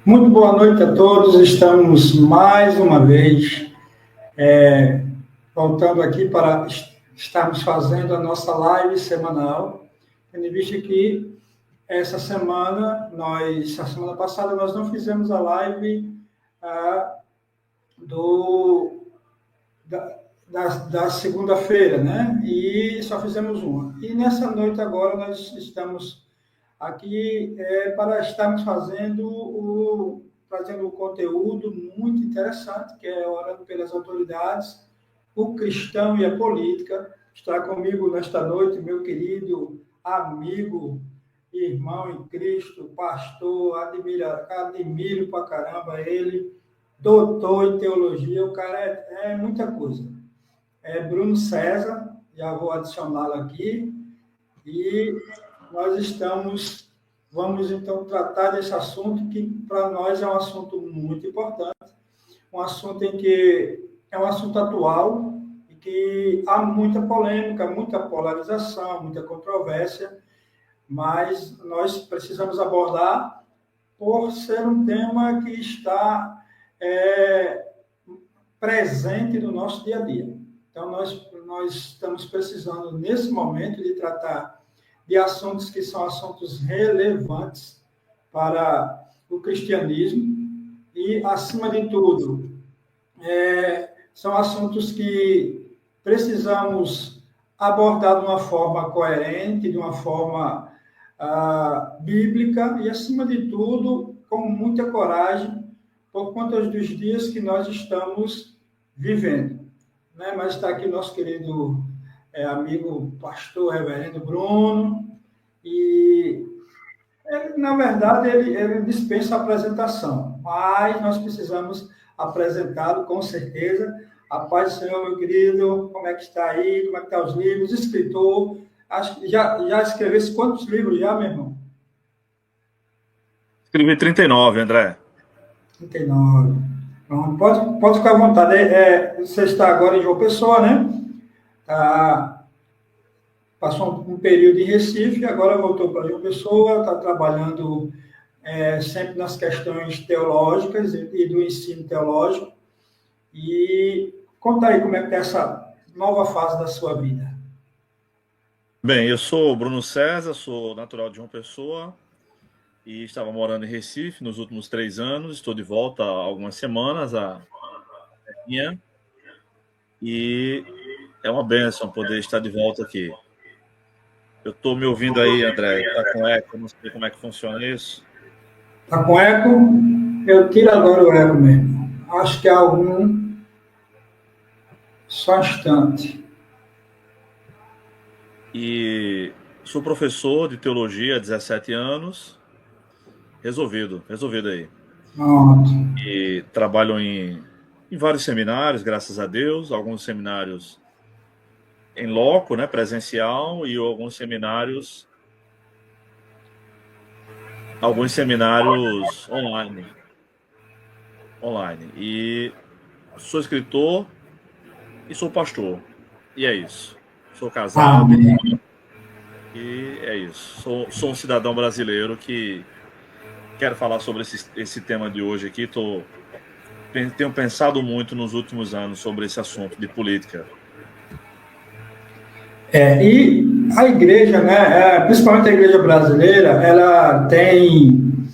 Muito boa noite a todos. Estamos mais uma vez voltando aqui para estarmos fazendo a nossa live semanal, tendo em vista que essa semana a semana passada nós não fizemos a live do da segunda-feira, né? E só fizemos uma. E nessa noite agora nós estamos aqui para estarmos trazendo um conteúdo muito interessante, que é Orando pelas Autoridades, o Cristão e a Política. Está comigo nesta noite meu querido amigo, irmão em Cristo, pastor, admiro pra caramba ele, doutor em teologia, o cara é muita coisa. É Bruno César, já vou adicioná-lo aqui, e vamos então tratar desse assunto que para nós é um assunto muito importante, um assunto em que é um assunto atual e que há muita polêmica, muita polarização, muita controvérsia, mas nós precisamos abordar por ser um tema que está presente no nosso dia a dia. Então, nós estamos precisando, nesse momento, de tratar de assuntos que são assuntos relevantes para o cristianismo e, acima de tudo, são assuntos que precisamos abordar de uma forma coerente, de uma forma bíblica e, acima de tudo, com muita coragem, por conta dos dias que nós estamos vivendo. Né? Mas está aqui nosso querido amigo pastor reverendo Bruno, e na verdade ele dispensa a apresentação, mas nós precisamos apresentá-lo com certeza. A paz do Senhor, meu querido, como é que está aí, como é que estão os livros, escritor, acho que já escrevesse quantos livros já, meu irmão? Escrevi 39, André. 39. Então, pode ficar à vontade. Você está agora em João Pessoa, né? Passou um período em Recife, agora voltou para João Pessoa, está trabalhando sempre nas questões teológicas e do ensino teológico. E conta aí como é que está essa nova fase da sua vida. Bem, eu sou Bruno César, sou natural de João Pessoa e estava morando em Recife nos últimos 3 anos. Estou de volta há algumas semanas e é uma bênção poder estar de volta aqui. Eu estou me ouvindo aí, André, está com eco, não sei como é que funciona isso. Está com eco? Eu tiro agora o eco mesmo. Acho que há algum. Só um instante. E sou professor de teologia há 17 anos. Resolvido aí. Pronto. E trabalho em vários seminários, graças a Deus, alguns seminários em loco, né, presencial, e alguns seminários online. E sou escritor e sou pastor. E é isso. Sou casado. Amém. E é isso. Sou um cidadão brasileiro que quero falar sobre esse tema de hoje aqui. Tenho pensado muito nos últimos anos sobre esse assunto de política. E a igreja, né, principalmente a igreja brasileira, ela tem,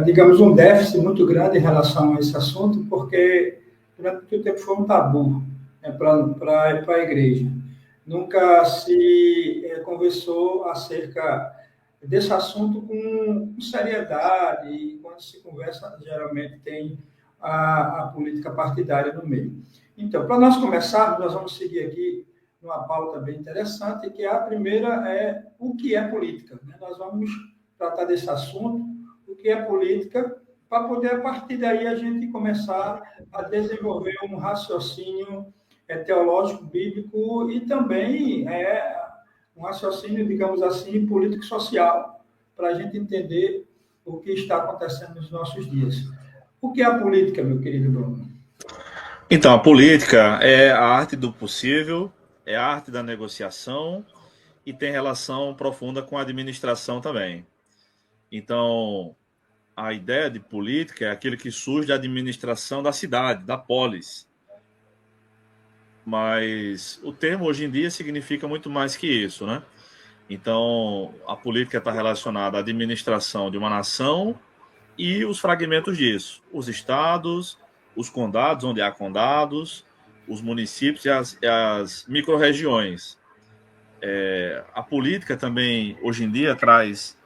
digamos, um déficit muito grande em relação a esse assunto, porque durante muito tempo foi um tabu, né, para a igreja. Nunca se conversou acerca desse assunto com seriedade, e quando se conversa, geralmente tem a política partidária no meio. Então, para nós começarmos, nós vamos seguir aqui uma pauta bem interessante, que a primeira é o que é política. Né? Nós vamos tratar desse assunto, o que é política, para poder, a partir daí, a gente começar a desenvolver um raciocínio teológico, bíblico, e também um raciocínio, digamos assim, político-social, para a gente entender o que está acontecendo nos nossos dias. O que é a política, meu querido Bruno? Então, a política é a arte do possível, é a arte da negociação e tem relação profunda com a administração também. Então, a ideia de política é aquilo que surge da administração da cidade, da polis. Mas o termo hoje em dia significa muito mais que isso, né? Então, a política está relacionada à administração de uma nação e os fragmentos disso. Os estados, os condados, onde há condados, os municípios e as micro-regiões. A política também, hoje em dia, traz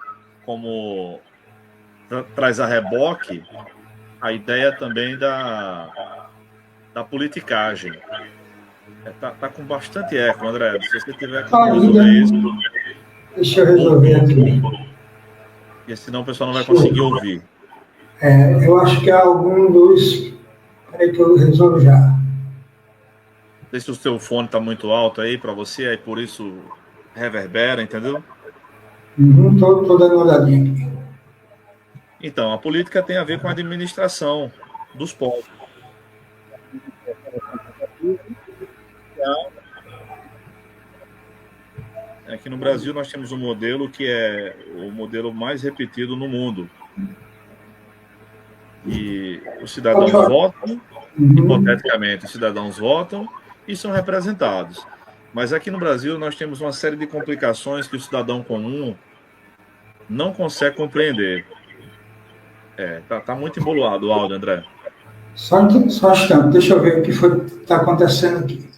a reboque a ideia também da politicagem. Tá com bastante eco, André. Se você tiver como resolver isso. Deixa eu resolver aqui. Porque senão o pessoal não vai conseguir ouvir. Eu acho que há algum dos. Peraí que eu resolvo já. Não sei se o seu fone está muito alto aí para você, aí por isso reverbera, entendeu? Tô dando uma olhadinha aqui. Então, a política tem a ver com a administração dos povos. Aqui no Brasil nós temos um modelo que é o modelo mais repetido no mundo. E os cidadãos votam, hipoteticamente, os cidadãos votam e são representados. Mas aqui no Brasil nós temos uma série de complicações que o cidadão comum não consegue compreender. Tá muito embolado o áudio, André. Só um instante, deixa eu ver o que está acontecendo aqui.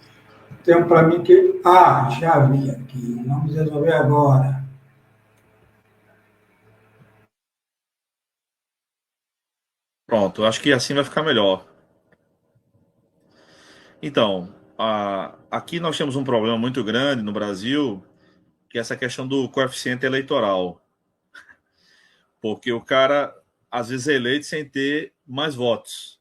Tem um para mim que. Já vi aqui. Vamos resolver agora. Pronto, acho que assim vai ficar melhor. Então, aqui nós temos um problema muito grande no Brasil, que é essa questão do coeficiente eleitoral. Porque o cara, às vezes, é eleito sem ter mais votos.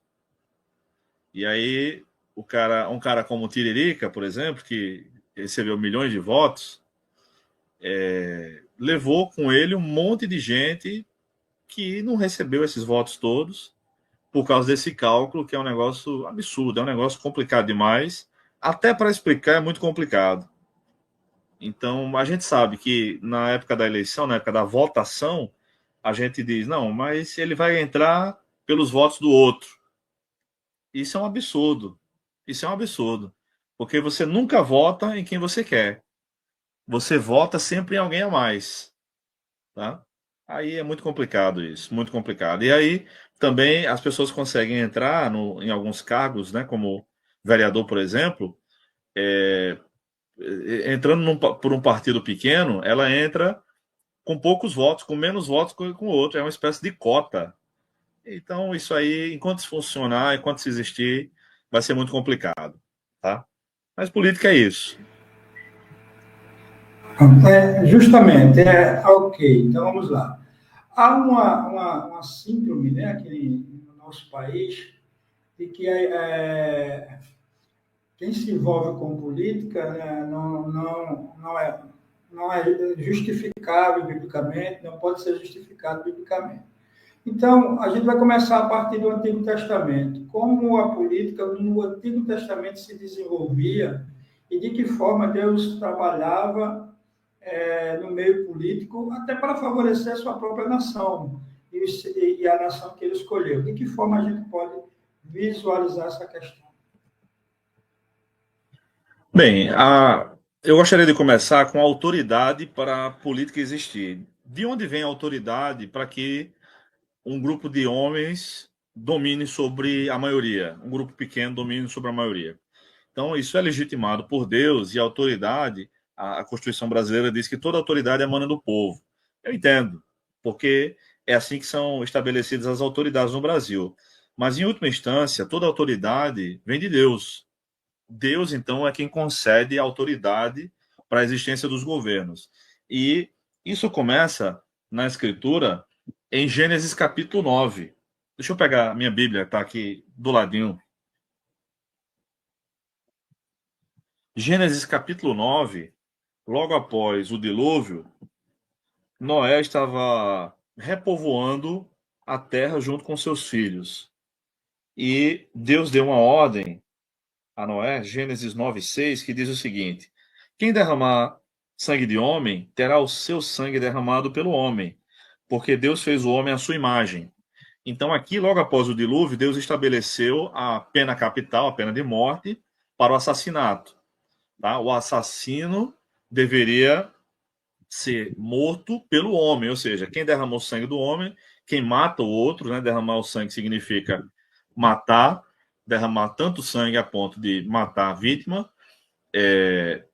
E aí, um cara como o Tiririca, por exemplo, que recebeu milhões de votos, levou com ele um monte de gente que não recebeu esses votos todos por causa desse cálculo, que é um negócio absurdo, é um negócio complicado demais. Até para explicar é muito complicado. Então, a gente sabe que na época da eleição, na época da votação, a gente diz, não, mas ele vai entrar pelos votos do outro. Isso é um absurdo. Isso é um absurdo. Porque você nunca vota em quem você quer. Você vota sempre em alguém a mais. Tá? Aí é muito complicado isso, muito complicado. E aí também as pessoas conseguem entrar em alguns cargos, né, como vereador, por exemplo, entrando por um partido pequeno, ela entra com poucos votos, com menos votos que com o outro. É uma espécie de cota. Então, isso aí, enquanto isso funcionar, enquanto isso existir, vai ser muito complicado. Tá? Mas política é isso. Justamente, ok, então vamos lá. Há uma síndrome, né, aqui no nosso país, de que quem se envolve com política, né, não é justificável biblicamente, não pode ser justificado biblicamente. Então, a gente vai começar a partir do Antigo Testamento. Como a política no Antigo Testamento se desenvolvia e de que forma Deus trabalhava no meio político, até para favorecer a sua própria nação e a nação que ele escolheu. De que forma a gente pode visualizar essa questão? Bem, eu gostaria de começar com a autoridade para a política existir. De onde vem a autoridade para que um grupo de homens domine sobre a maioria, um grupo pequeno domine sobre a maioria? Então, isso é legitimado por Deus e a autoridade, a Constituição brasileira diz que toda autoridade emana do povo. Eu entendo, porque é assim que são estabelecidas as autoridades no Brasil. Mas, em última instância, toda autoridade vem de Deus. Deus, então, é quem concede a autoridade para a existência dos governos. E isso começa na Escritura em Gênesis capítulo 9. Deixa eu pegar a minha Bíblia, está aqui do ladinho. Gênesis capítulo 9, logo após o dilúvio, Noé estava repovoando a terra junto com seus filhos. E Deus deu uma ordem a Noé, Gênesis 9:6, que diz o seguinte: quem derramar sangue de homem, terá o seu sangue derramado pelo homem, porque Deus fez o homem à sua imagem. Então, aqui, logo após o dilúvio, Deus estabeleceu a pena capital, a pena de morte, para o assassinato. Tá? O assassino deveria ser morto pelo homem, ou seja, quem derramou o sangue do homem, quem mata o outro, né? Derramar o sangue significa matar, derramar tanto sangue a ponto de matar a vítima,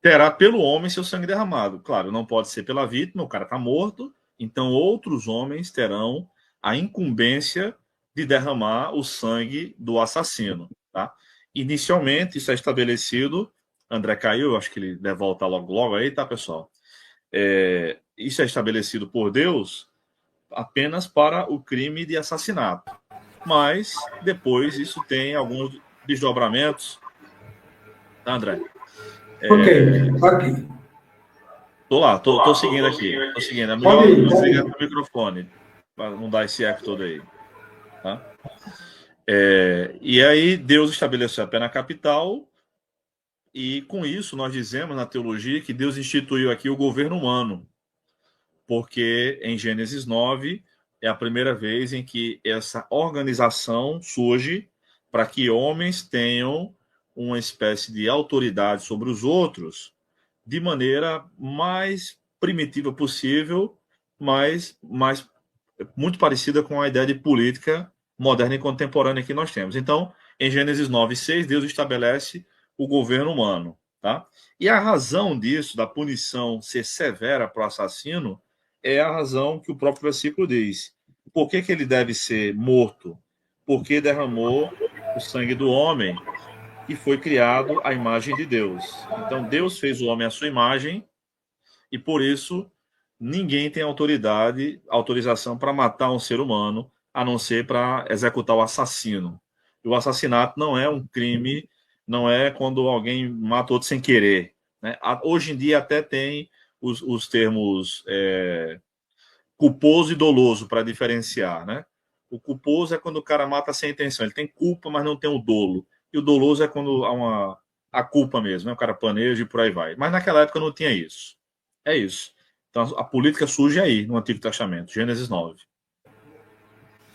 terá pelo homem seu sangue derramado. Claro, não pode ser pela vítima, o cara está morto, então outros homens terão a incumbência de derramar o sangue do assassino. Tá? Inicialmente, isso é estabelecido. André caiu, eu acho que ele deve voltar logo, logo aí, tá, pessoal? Isso é estabelecido por Deus apenas para o crime de assassinato. Mas depois isso tem alguns desdobramentos. Tá, André? Ok. Tô lá, tô seguindo aqui. Tô seguindo. É Pode melhor ir, pode desligar ir. o microfone para não dar esse eco todo aí. Tá? E aí Deus estabeleceu a pena capital e com isso nós dizemos na teologia que Deus instituiu aqui o governo humano, porque em Gênesis 9 é a primeira vez em que essa organização surge para que homens tenham uma espécie de autoridade sobre os outros de maneira mais primitiva possível, mas muito parecida com a ideia de política moderna e contemporânea que nós temos. Então, em Gênesis 9:6, Deus estabelece o governo humano. Tá? E a razão disso, da punição ser severa para o assassino, é a razão que o próprio versículo diz. Por que ele deve ser morto? Porque derramou o sangue do homem que foi criado à imagem de Deus. Então, Deus fez o homem à sua imagem e, por isso, ninguém tem autorização para matar um ser humano, a não ser para executar o assassino. E o assassinato não é um crime, não é quando alguém mata outro sem querer. Né? Hoje em dia até tem os termos culposo e doloso para diferenciar. Né? O culposo é quando o cara mata sem intenção, ele tem culpa, mas não tem o dolo. E o doloso é quando há a culpa mesmo, né? O cara planeja e por aí vai. Mas naquela época não tinha isso. É isso. Então a política surge aí, no Antigo Testamento, Gênesis 9.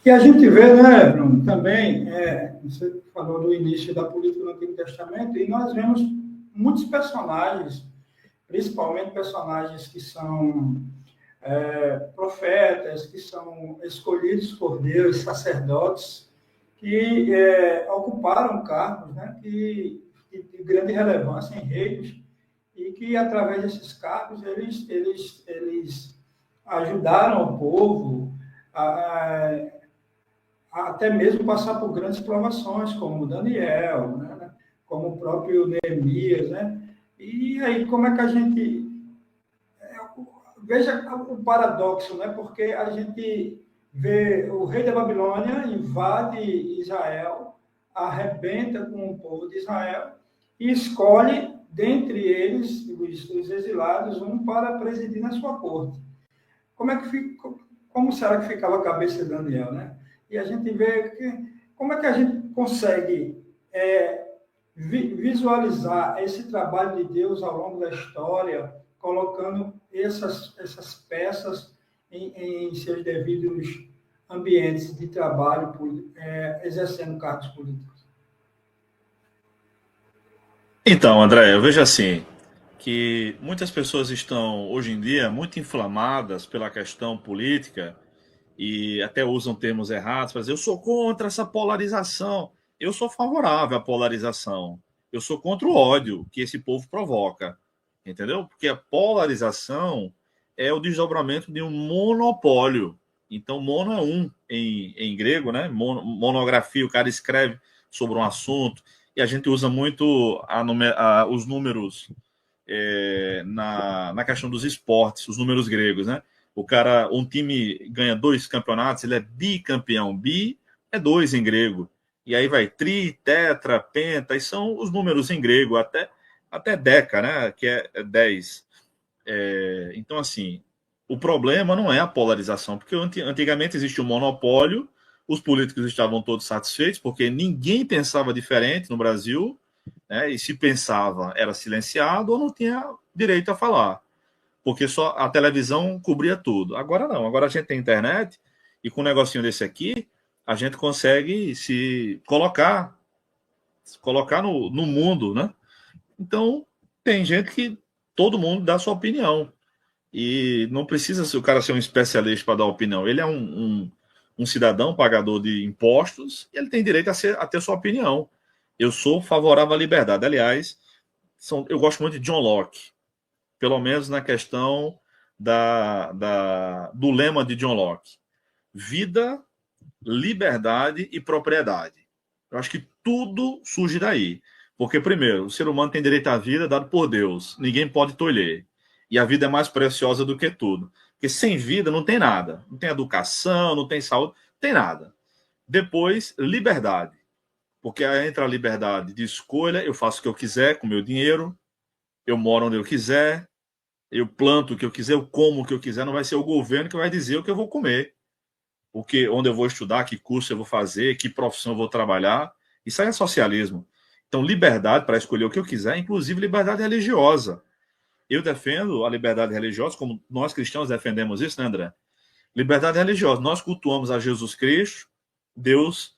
E a gente vê, né, Bruno, também, você falou do início da política no Antigo Testamento, e nós vemos muitos personagens, principalmente personagens que são profetas, que são escolhidos por Deus, sacerdotes, que ocuparam cargos, né, de grande relevância em reinos, e que, através desses cargos, eles ajudaram o povo a até mesmo passar por grandes provações, como Daniel, né, como o próprio Neemias. Né? E aí, como é que a gente... Veja o paradoxo, né? Porque a gente vê o rei da Babilônia invade Israel, arrebenta com o povo de Israel e escolhe, dentre eles, os exilados, um para presidir na sua corte. Como será que ficava a cabeça de Daniel, né? E a gente vê como é que a gente consegue visualizar esse trabalho de Deus ao longo da história, colocando essas peças em seus devidos ambientes de trabalho, exercendo cargos políticos. Então, André, eu vejo assim que muitas pessoas estão hoje em dia muito inflamadas pela questão política e até usam termos errados para dizer eu sou contra essa polarização. Eu sou favorável à polarização. Eu sou contra o ódio que esse povo provoca. Entendeu? Porque a polarização é o desdobramento de um monopólio. Então, mono é um em grego, né? Monografia, o cara escreve sobre um assunto e a gente usa muito os números na questão dos esportes, os números gregos, né? Um time ganha 2 campeonatos, ele é bicampeão. Bi é 2 em grego. E aí vai tri, tetra, penta, e são os números em grego, até deca, né? Que é 10. Então, assim, o problema não é a polarização, porque antigamente existia um monopólio, os políticos estavam todos satisfeitos, porque ninguém pensava diferente no Brasil, né? E se pensava, era silenciado ou não tinha direito a falar, porque só a televisão cobria tudo. Agora não, agora a gente tem internet, e com um negocinho desse aqui, a gente consegue se colocar no mundo, né? Então, tem gente que todo mundo dá sua opinião. E não precisa o cara ser um especialista para dar opinião. Ele é um cidadão pagador de impostos e ele tem direito a ter sua opinião. Eu sou favorável à liberdade. Aliás, eu gosto muito de John Locke, pelo menos na questão do lema de John Locke: vida, liberdade e propriedade. Eu acho que tudo surge daí. Porque, primeiro, o ser humano tem direito à vida dado por Deus. Ninguém pode tolher. E a vida é mais preciosa do que tudo. Porque sem vida não tem nada. Não tem educação, não tem saúde, não tem nada. Depois, liberdade. Porque entra a liberdade de escolha, eu faço o que eu quiser com o meu dinheiro, eu moro onde eu quiser, eu planto o que eu quiser, eu como o que eu quiser, não vai ser o governo que vai dizer o que eu vou comer, onde eu vou estudar, que curso eu vou fazer, que profissão eu vou trabalhar. Isso aí é socialismo. Então, liberdade para escolher o que eu quiser, inclusive liberdade religiosa. Eu defendo a liberdade religiosa, como nós cristãos defendemos isso, né, André? Liberdade religiosa. Nós cultuamos a Jesus Cristo, Deus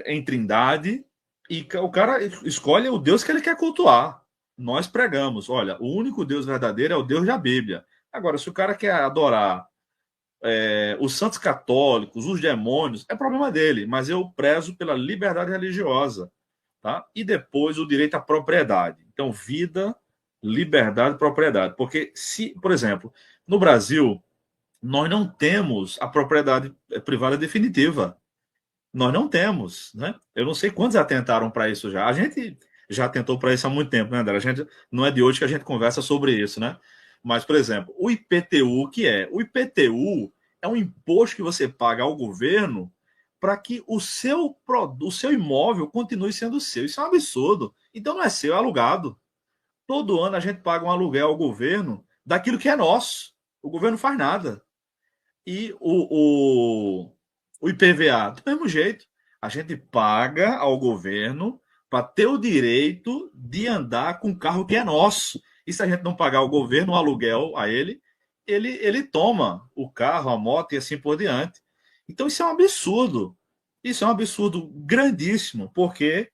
em trindade, e o cara escolhe o Deus que ele quer cultuar. Nós pregamos, olha, o único Deus verdadeiro é o Deus da Bíblia. Agora, se o cara quer adorar os santos católicos, os demônios, é problema dele, mas eu prezo pela liberdade religiosa, tá? E depois o direito à propriedade. Então, vida, liberdade e propriedade. Porque se, por exemplo, no Brasil, nós não temos a propriedade privada definitiva. Nós não temos, né? Eu não sei quantos atentaram para isso já. A gente já tentou para isso há muito tempo, né, André? A gente, não é de hoje que a gente conversa sobre isso, né? Mas, por exemplo, o IPTU, o IPTU é um imposto que você paga ao governo para que o seu imóvel continue sendo seu. Isso é um absurdo. Então não é seu, é alugado. Todo ano a gente paga um aluguel ao governo daquilo que é nosso. O governo não faz nada. E o IPVA, do mesmo jeito. A gente paga ao governo para ter o direito de andar com o carro que é nosso. E se a gente não pagar ao governo o aluguel a ele toma o carro, a moto e assim por diante. Então isso é um absurdo. Isso é um absurdo grandíssimo. Por quê?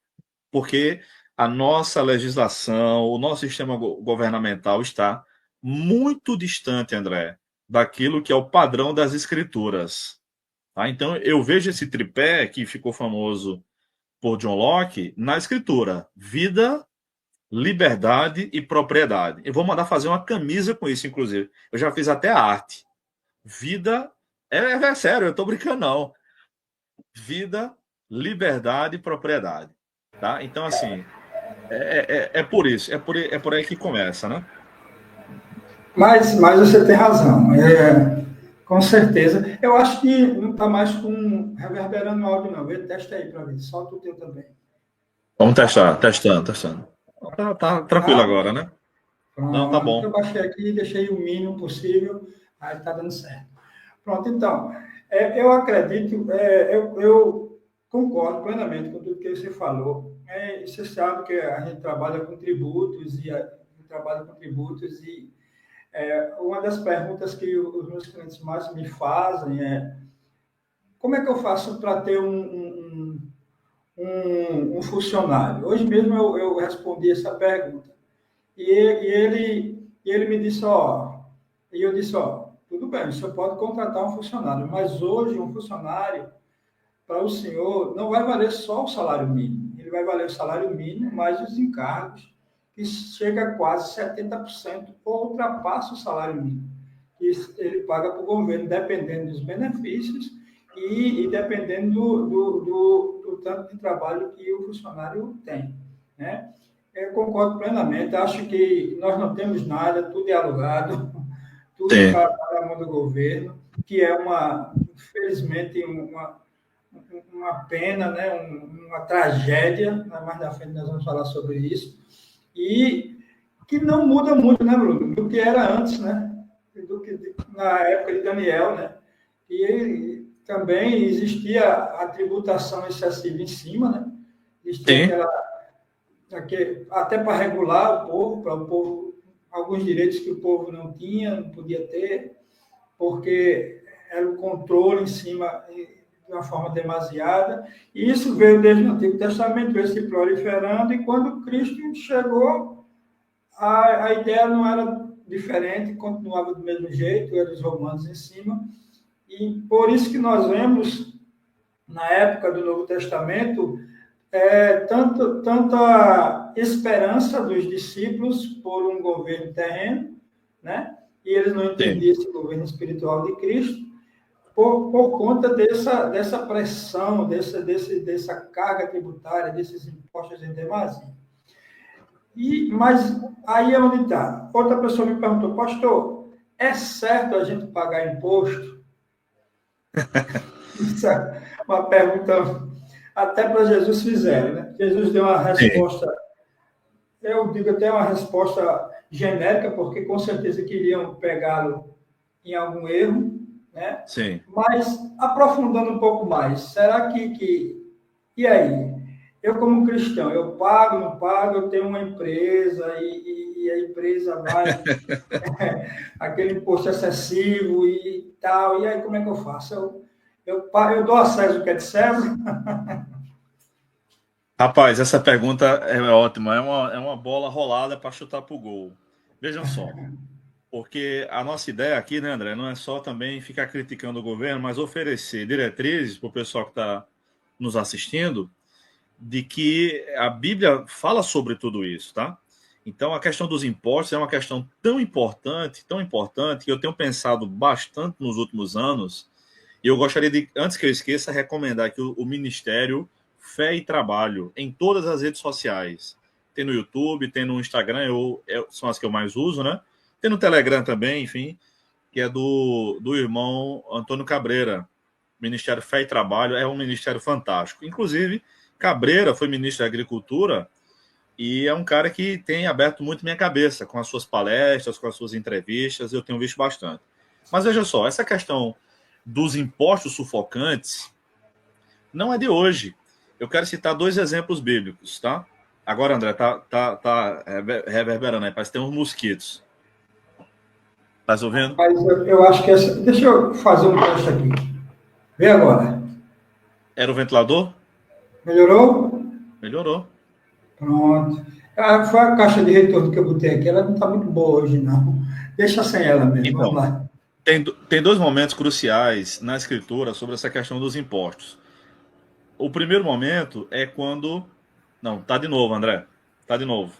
Porque a nossa legislação, o nosso sistema governamental está muito distante, André, daquilo que é o padrão das escrituras. Tá? Então, eu vejo esse tripé que ficou famoso por John Locke na escritura: vida, liberdade e propriedade. Eu vou mandar fazer uma camisa com isso, inclusive. Eu já fiz até a arte. Vida, é sério, eu estou brincando, não. Vida, liberdade e propriedade. Tá? Então, assim, é por isso, é por aí que começa, né? Mas você tem razão. Com certeza. Eu acho que não está mais reverberando o áudio, não. Testa aí para ver. Solta o teu também. Vamos testar, testando. Tá tranquilo Tá? agora, né? Não, tá Pronto. Eu bom. baixei aqui, deixei o mínimo possível, aí está dando certo. Pronto, então, eu acredito, eu concordo plenamente com tudo que você falou. Você sabe que a gente trabalha com tributos e uma das perguntas que os meus clientes mais me fazem é: como é que eu faço para ter um funcionário? Hoje mesmo eu respondi essa pergunta. E ele me disse, e eu disse, tudo bem, você pode contratar um funcionário, mas hoje um funcionário, para o senhor, não vai valer só o salário mínimo, ele vai valer o salário mínimo mais os encargos, que chega a quase 70%, ou ultrapassa o salário mínimo, que ele paga para o governo, dependendo dos benefícios e dependendo do tanto de trabalho que o funcionário tem, né? Eu concordo plenamente. Acho que nós não temos nada, tudo é alugado, tudo Sim. está na mão do governo, que é infelizmente, uma pena, né? Uma tragédia. Mais na frente nós vamos falar sobre isso. E que não muda muito, né, Bruno? Do que era antes, né? Na época de Daniel, né? E também existia a tributação excessiva em cima, né? Existia Sim. até para regular para o povo, alguns direitos que o povo não tinha, não podia ter, porque era o controle em cima de uma forma demasiada, e isso veio desde o Antigo Testamento, veio se proliferando, e quando Cristo chegou, a ideia não era diferente, continuava do mesmo jeito, eram os romanos em cima, e por isso que nós vemos, na época do Novo Testamento, tanta esperança dos discípulos por um governo terreno, né? E eles não entendiam esse governo espiritual de Cristo, por conta dessa pressão, dessa carga tributária, desses impostos em demasia. Mas aí é onde está. Outra pessoa me perguntou, pastor, é certo a gente pagar imposto? Isso é uma pergunta até para Jesus fizeram, né? Jesus deu uma resposta, eu digo até uma resposta genérica, porque com certeza queriam pegá-lo em algum erro, né? Sim. Mas aprofundando um pouco mais, será e aí? Eu como cristão, eu pago, não pago, eu tenho uma empresa e a empresa vai aquele imposto excessivo e tal, e aí como é que eu faço? Eu dou a César o que é de César? Rapaz, essa pergunta é ótima. É uma bola rolada para chutar para o gol. Vejam só. Porque a nossa ideia aqui, né, André, não é só também ficar criticando o governo, mas oferecer diretrizes para o pessoal que está nos assistindo de que a Bíblia fala sobre tudo isso, tá? Então, a questão dos impostos é uma questão tão importante, que eu tenho pensado bastante nos últimos anos, e eu gostaria de, antes que eu esqueça, recomendar aqui o Ministério Fé e Trabalho em todas as redes sociais. Tem no YouTube, tem no Instagram, são as que eu mais uso, né? Tem no Telegram também, enfim, que é do irmão Antônio Cabreira. Ministério Fé e Trabalho é um ministério fantástico. Inclusive, Cabreira foi ministro da Agricultura e é um cara que tem aberto muito minha cabeça com as suas palestras, com as suas entrevistas, eu tenho visto bastante. Mas veja só, essa questão dos impostos sufocantes não é de hoje. Eu quero citar 2 exemplos bíblicos, tá? Agora, André, tá reverberando aí, parece que tem uns mosquitos. Tá ouvindo? Mas eu acho que essa... Deixa eu fazer um teste aqui. Vê agora. Era o ventilador? Melhorou? Melhorou. Pronto. Foi a caixa de retorno que eu botei aqui. Ela não está muito boa hoje, não. Deixa sem ela mesmo. Então, Vamos lá. tem 2 momentos cruciais na escritura sobre essa questão dos impostos. O primeiro momento é quando... Não, tá de novo, André. Tá de novo.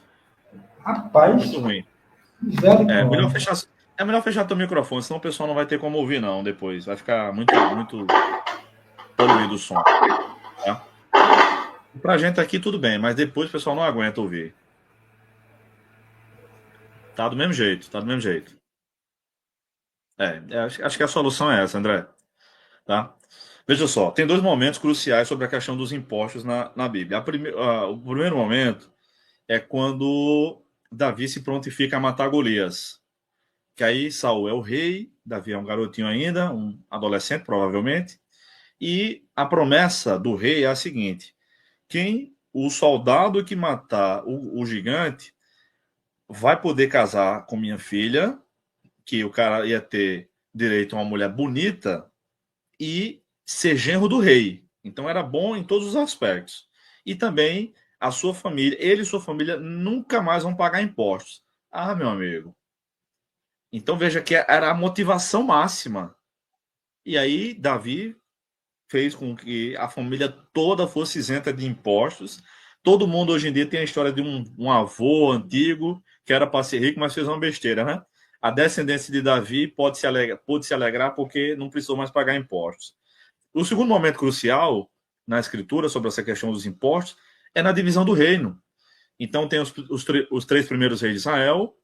Rapaz, Muito ruim. É melhor misericórdia. fechar, é melhor fechar teu microfone, senão o pessoal não vai ter como ouvir, não, depois. Vai ficar muito poluído o som, tá? Pra gente aqui tudo bem, mas depois o pessoal não aguenta ouvir. Tá do mesmo jeito, tá do mesmo jeito. Acho que a solução é essa, André. Tá? Veja só, tem 2 momentos cruciais sobre a questão dos impostos na Bíblia. O primeiro momento é quando Davi se prontifica a matar Golias. Que aí Saul é o rei, Davi é um garotinho ainda, um adolescente provavelmente, e a promessa do rei é a seguinte: o soldado que matar o gigante vai poder casar com minha filha, que o cara ia ter direito a uma mulher bonita e ser genro do rei. Então era bom em todos os aspectos. E também a sua família, ele e sua família nunca mais vão pagar impostos. Ah, meu amigo. Então veja que era a motivação máxima. E aí Davi fez com que a família toda fosse isenta de impostos. Todo mundo hoje em dia tem a história de um avô antigo que era para ser rico, mas fez uma besteira, né? A descendência de Davi pôde se alegrar porque não precisou mais pagar impostos. O segundo momento crucial na escritura sobre essa questão dos impostos é na divisão do reino. Então tem os 3 primeiros reis de Israel,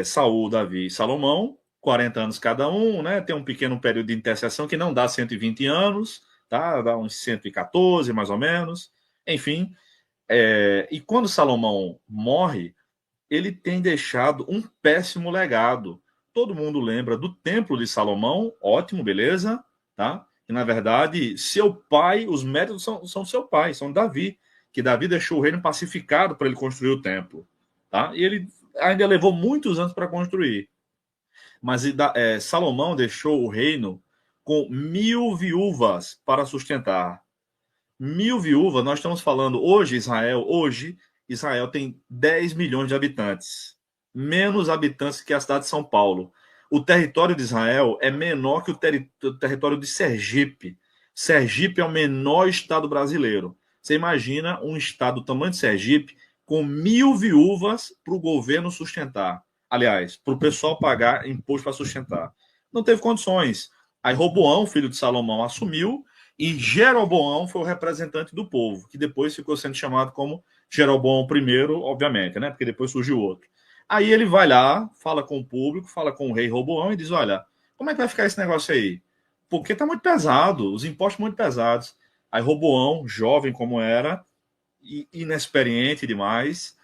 Saul, Davi e Salomão, 40 anos cada um, né? Tem um pequeno período de intercessão que não dá 120 anos, tá? Dá uns 114, mais ou menos. Enfim, e quando Salomão morre, ele tem deixado um péssimo legado. Todo mundo lembra do Templo de Salomão, ótimo, beleza, tá? E, na verdade, seu pai, os méritos são seu pai, são Davi, que Davi deixou o reino pacificado para ele construir o templo, tá? E ele ainda levou muitos anos para construir. Mas Salomão deixou o reino com 1.000 viúvas para sustentar. 1.000 viúvas, nós estamos falando hoje, Israel tem 10 milhões de habitantes, menos habitantes que a cidade de São Paulo. O território de Israel é menor que o território de Sergipe. Sergipe é o menor estado brasileiro. Você imagina um estado do tamanho de Sergipe com 1.000 viúvas para o governo sustentar. Aliás, para o pessoal pagar imposto para sustentar. Não teve condições. Aí Roboão, filho de Salomão, assumiu e Jeroboão foi o representante do povo, que depois ficou sendo chamado como Jeroboão I, obviamente, né? Porque depois surgiu outro. Aí ele vai lá, fala com o público, fala com o rei Roboão e diz, olha, como é que vai ficar esse negócio aí? Porque tá muito pesado, os impostos muito pesados. Aí Roboão, jovem como era, inexperiente demais,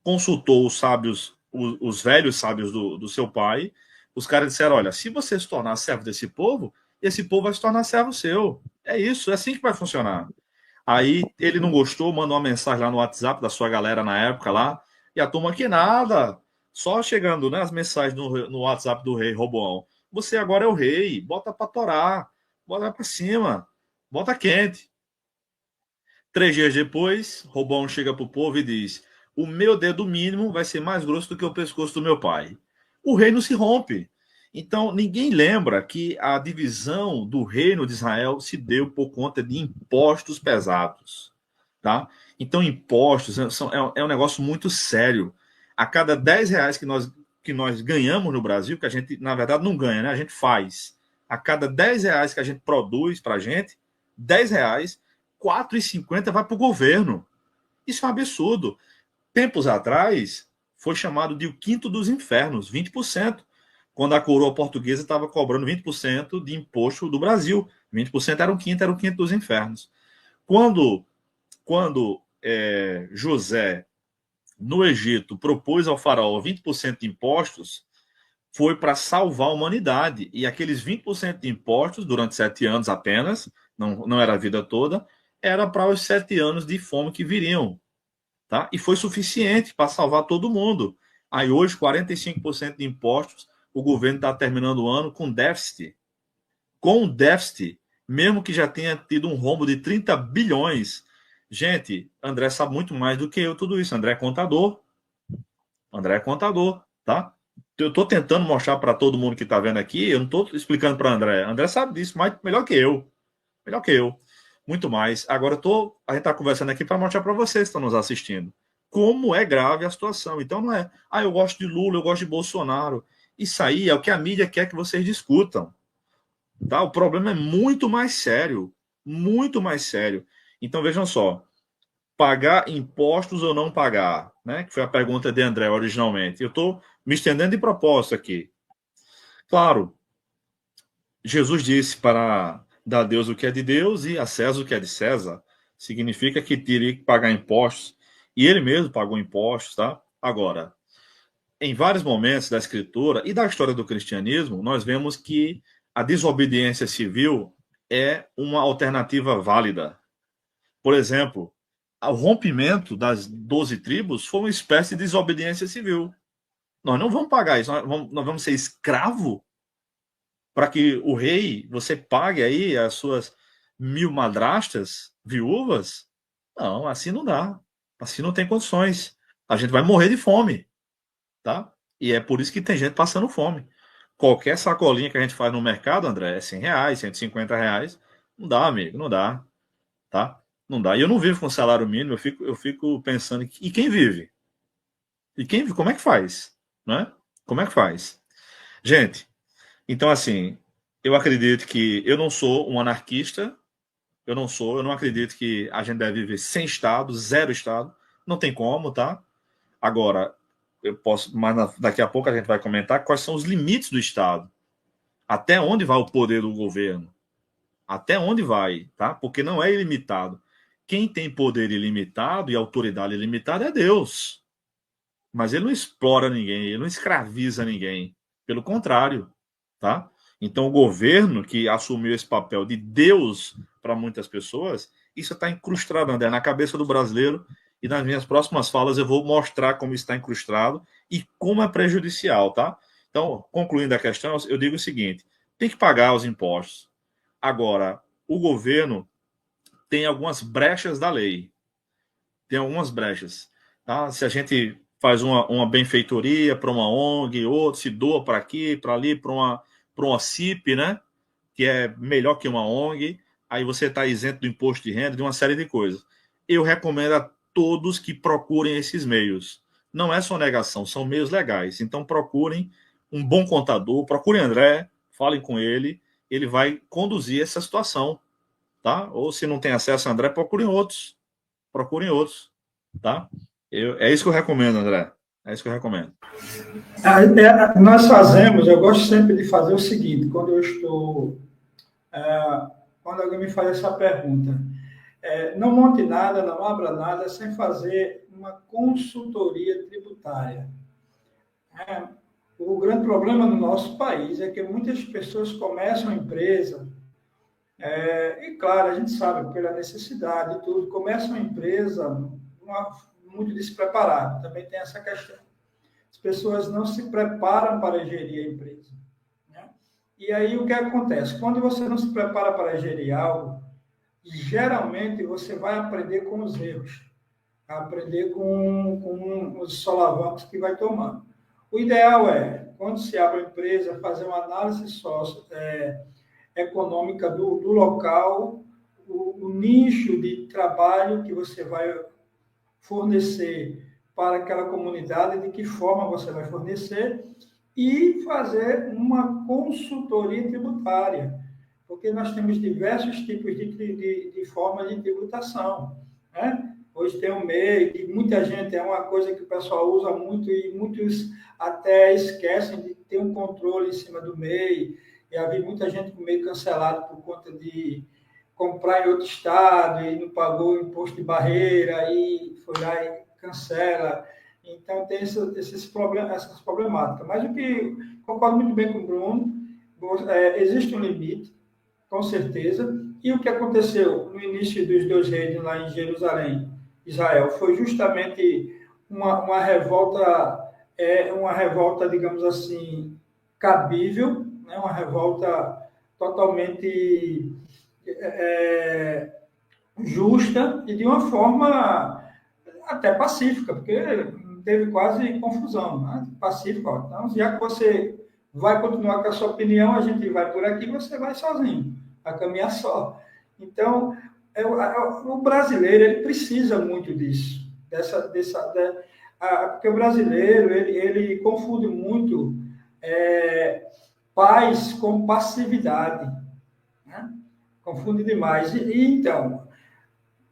consultou os sábios, os velhos sábios do seu pai. Os caras disseram, olha, se você se tornar servo desse povo, esse povo vai se tornar servo seu. É isso, é assim que vai funcionar. Aí ele não gostou, mandou uma mensagem lá no WhatsApp da sua galera na época lá, e a turma que nada, só chegando, né, as mensagens no WhatsApp do rei Roboão. Você agora é o rei, bota pra torar, bota pra cima, bota quente. 3 dias depois, Roboão chega pro povo e diz, o meu dedo mínimo vai ser mais grosso do que o pescoço do meu pai. O reino se rompe. Então, ninguém lembra que a divisão do reino de Israel se deu por conta de impostos pesados. Tá? Então, impostos é um negócio muito sério. A cada 10 reais que nós ganhamos no Brasil, que a gente, na verdade, não ganha, né? A gente faz. A cada 10 reais que a gente produz para a gente, 10 reais, 4,50 vai para o governo. Isso é um absurdo. Tempos atrás, foi chamado de o quinto dos infernos, 20%. Quando a coroa portuguesa estava cobrando 20% de imposto do Brasil. 20% era o quinto dos infernos. Quando José, no Egito, propôs ao faraó 20% de impostos, foi para salvar a humanidade. E aqueles 20% de impostos, durante 7 anos apenas, não era a vida toda, era para os 7 anos de fome que viriam. Tá? E foi suficiente para salvar todo mundo. Aí hoje, 45% de impostos, o governo está terminando o ano com déficit. Com déficit, mesmo que já tenha tido um rombo de 30 bilhões. Gente, André sabe muito mais do que eu tudo isso. André é contador. André é contador, tá? Eu estou tentando mostrar para todo mundo que está vendo aqui, eu não estou explicando para André. André sabe disso, mas melhor que eu. Melhor que eu. Muito mais. Agora a gente está conversando aqui para mostrar para vocês que estão nos assistindo como é grave a situação. Então não é, eu gosto de Lula, eu gosto de Bolsonaro. Isso aí é o que a mídia quer que vocês discutam. Tá? O problema é muito mais sério. Muito mais sério. Então vejam só. Pagar impostos ou não pagar? Né? Que foi a pergunta de André originalmente. Eu estou me estendendo de propósito aqui. Claro, Jesus disse para dar a Deus o que é de Deus e a César o que é de César. Significa que teria que pagar impostos. E ele mesmo pagou impostos, tá? Agora, em vários momentos da escritura e da história do cristianismo, nós vemos que a desobediência civil é uma alternativa válida. Por exemplo, o rompimento das 12 tribos foi uma espécie de desobediência civil. Nós não vamos pagar isso, nós vamos ser escravo para que o rei, você pague aí as suas 1.000 madrastas, viúvas? Não, assim não dá. Assim não tem condições. A gente vai morrer de fome, tá? E é por isso que tem gente passando fome. Qualquer sacolinha que a gente faz no mercado, André, é 100 reais, 150 reais. Não dá, amigo, não dá, tá? Não dá. E eu não vivo com salário mínimo, eu fico pensando, e quem vive? E quem vive, como é que faz? Né? Como é que faz? Gente, então assim, eu acredito que eu não sou um anarquista, eu não acredito que a gente deve viver sem Estado, zero Estado. Não tem como, tá? Agora, eu posso, mas daqui a pouco a gente vai comentar quais são os limites do Estado. Até onde vai o poder do governo? Até onde vai, tá? Porque não é ilimitado. Quem tem poder ilimitado e autoridade ilimitada é Deus. Mas ele não explora ninguém, ele não escraviza ninguém. Pelo contrário, tá? Então, o governo que assumiu esse papel de Deus para muitas pessoas, isso está incrustado, André, na cabeça do brasileiro. E nas minhas próximas falas eu vou mostrar como está incrustado e como é prejudicial, tá? Então, concluindo a questão, eu digo o seguinte: tem que pagar os impostos. Agora, o governo tem algumas brechas da lei. Tem algumas brechas. Tá? Se a gente faz uma benfeitoria para uma ONG, outro se doa para aqui, para ali, para uma CIP, né? Que é melhor que uma ONG, aí você está isento do imposto de renda, de uma série de coisas. Eu recomendo a todos que procurem esses meios. Não é sonegação, são meios legais. Então procurem um bom contador, procurem André, falem com ele vai conduzir essa situação, tá? Ou se não tem acesso a André, procurem outros, tá? É isso que eu recomendo, André. É isso que eu recomendo. Nós fazemos, eu gosto sempre de fazer o seguinte, quando eu estou, quando alguém me faz essa pergunta, não monte nada, não abra nada sem fazer uma consultoria tributária. O grande problema no nosso país é que muitas pessoas começam a empresa, e claro, a gente sabe, pela necessidade e tudo, começam a empresa muito despreparado, também tem essa questão. As pessoas não se preparam para gerir a empresa. Né? E aí o que acontece? Quando você não se prepara para gerir algo, geralmente você vai aprender com os erros, aprender com os solavancos que vai tomando. O ideal é, quando se abre a empresa, fazer uma análise econômica do local, o nicho de trabalho que você vai fornecer para aquela comunidade, de que forma você vai fornecer, e fazer uma consultoria tributária, porque nós temos diversos tipos de formas de tributação. Né? Hoje tem o MEI, que muita gente, é uma coisa que o pessoal usa muito, e muitos até esquecem de ter um controle em cima do MEI. E havia muita gente com o MEI cancelado por conta de comprar em outro estado e não pagou o imposto de barreira, e foi lá e cancela. Então, tem essas problemáticas. Mas o que concordo muito bem com o Bruno, existe um limite, com certeza. E o que aconteceu no início dos 2 reinos lá em Jerusalém, Israel, foi justamente uma revolta, digamos assim, cabível, né? Uma revolta totalmente justa e de uma forma até pacífica, porque teve quase confusão, né? Pacífica. Então, já que você vai continuar com a sua opinião, a gente vai por aqui, você vai sozinho, vai caminhar só. Então, o brasileiro, ele precisa muito disso, porque o brasileiro, ele confunde muito paz com passividade, né? Confunde demais. Então,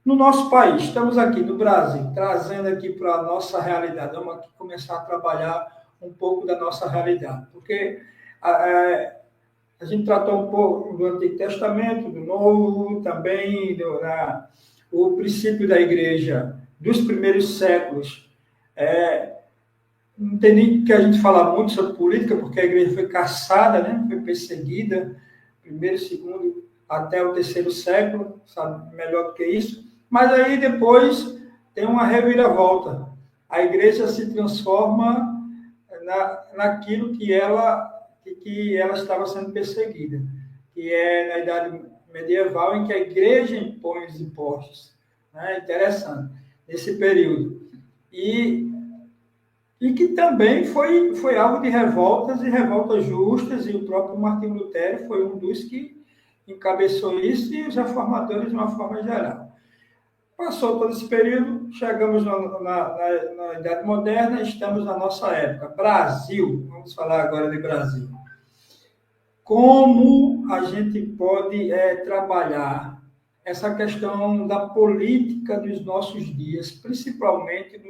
no nosso país, estamos aqui no Brasil, trazendo aqui para a nossa realidade, vamos aqui começar a trabalhar um pouco da nossa realidade, porque a gente tratou um pouco do Antigo Testamento, do Novo, também o princípio da igreja dos primeiros séculos. Não tem nem que a gente falar muito sobre política, porque a igreja foi caçada, né? Foi perseguida, primeiro, segundo, até o 3º século, sabe melhor do que isso. Mas aí depois tem uma reviravolta. A igreja se transforma naquilo que ela estava sendo perseguida, que é na Idade Medieval, em que a igreja impõe os impostos. Né? Interessante, nesse período. E que também foi alvo de revoltas, e revoltas justas, e o próprio Martinho Lutero foi um dos que encabeçou isso, e os reformadores de uma forma geral. Passou todo esse período, chegamos na Idade Moderna, estamos na nossa época. Brasil, vamos falar agora de Brasil. Como a gente pode trabalhar essa questão da política dos nossos dias, principalmente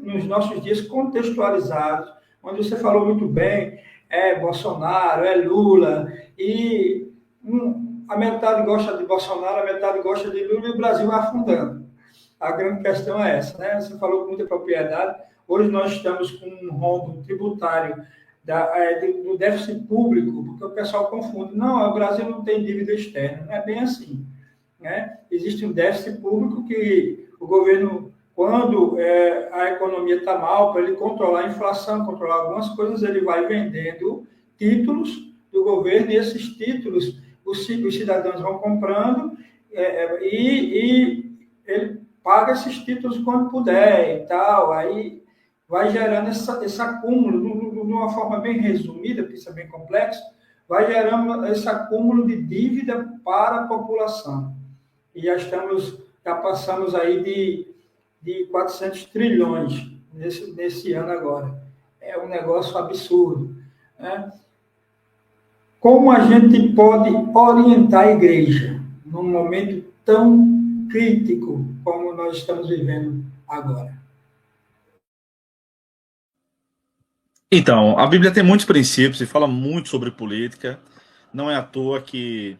nos nossos dias contextualizados, onde você falou muito bem, Bolsonaro, Lula, e a metade gosta de Bolsonaro, a metade gosta de Lula, e o Brasil vai afundando. A grande questão é essa, né? Você falou com muita propriedade. Hoje nós estamos com um rombo tributário do déficit público, porque o pessoal confunde. Não, o Brasil não tem dívida externa. Não é bem assim. Né? Existe um déficit público que o governo, quando a economia está mal, para ele controlar a inflação, controlar algumas coisas, ele vai vendendo títulos do governo, e esses títulos, os cidadãos vão comprando e ele paga esses títulos quando puder e tal, aí vai gerando esse acúmulo, de uma forma bem resumida, porque isso é bem complexo, vai gerando esse acúmulo de dívida para a população. E já passamos aí de 400 trilhões nesse ano agora. É um negócio absurdo, né? Como a gente pode orientar a igreja num momento tão crítico como nós estamos vivendo agora? Então, a Bíblia tem muitos princípios e fala muito sobre política. Não é à toa que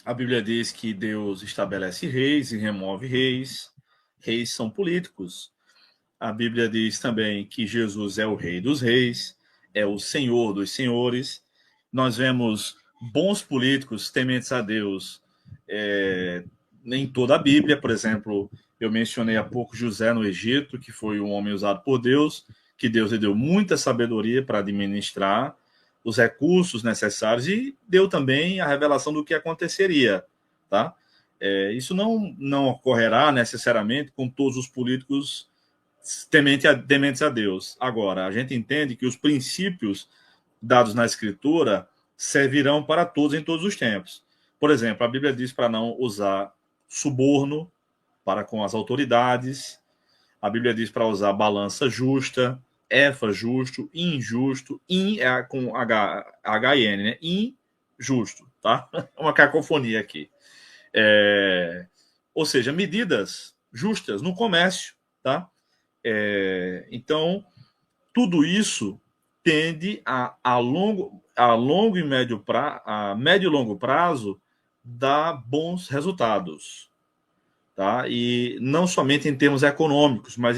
a Bíblia diz que Deus estabelece reis e remove reis. Reis são políticos. A Bíblia diz também que Jesus é o Rei dos Reis, é o Senhor dos Senhores. Nós vemos bons políticos tementes a Deus em toda a Bíblia. Por exemplo, eu mencionei há pouco José no Egito, que foi um homem usado por Deus, que Deus lhe deu muita sabedoria para administrar os recursos necessários e deu também a revelação do que aconteceria, tá? Isso não ocorrerá necessariamente com todos os políticos tementes a Deus. Agora, a gente entende que os princípios dados na Escritura servirão para todos em todos os tempos. Por exemplo, a Bíblia diz para não usar suborno para com as autoridades. A Bíblia diz para usar balança justa, efa justo, injusto, com H-I-N, né? Injusto, tá? Uma cacofonia aqui. Ou seja, medidas justas no comércio, tá? Então, tudo isso tende a médio e longo prazo dar bons resultados, tá? E não somente em termos econômicos, mas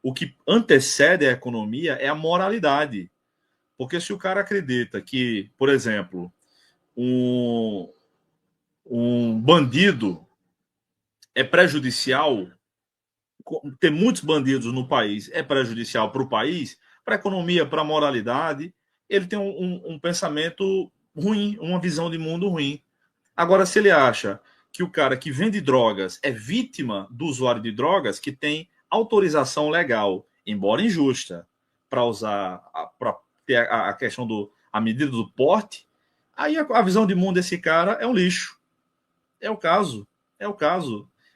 o que antecede a economia é a moralidade. Porque se o cara acredita que, por exemplo, um bandido é prejudicial, ter muitos bandidos no país é prejudicial para o país, para a economia, para a moralidade, ele tem um pensamento ruim, uma visão de mundo ruim. Agora, se ele acha que o cara que vende drogas é vítima do usuário de drogas, que tem autorização legal, embora injusta, para usar, para ter a questão a medida do porte, aí a visão de mundo desse cara é um lixo. É o caso.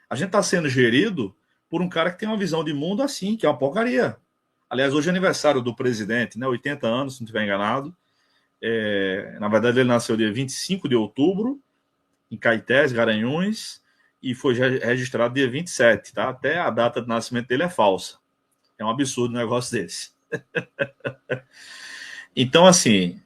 A gente está sendo gerido por um cara que tem uma visão de mundo assim, que é uma porcaria. Aliás, hoje é aniversário do presidente, né? 80 anos, se não estiver enganado. Na verdade, ele nasceu dia 25 de outubro, em Caetés, Garanhuns, e foi registrado dia 27, tá? Até a data de nascimento dele é falsa. É um absurdo um negócio desse. Então, assim,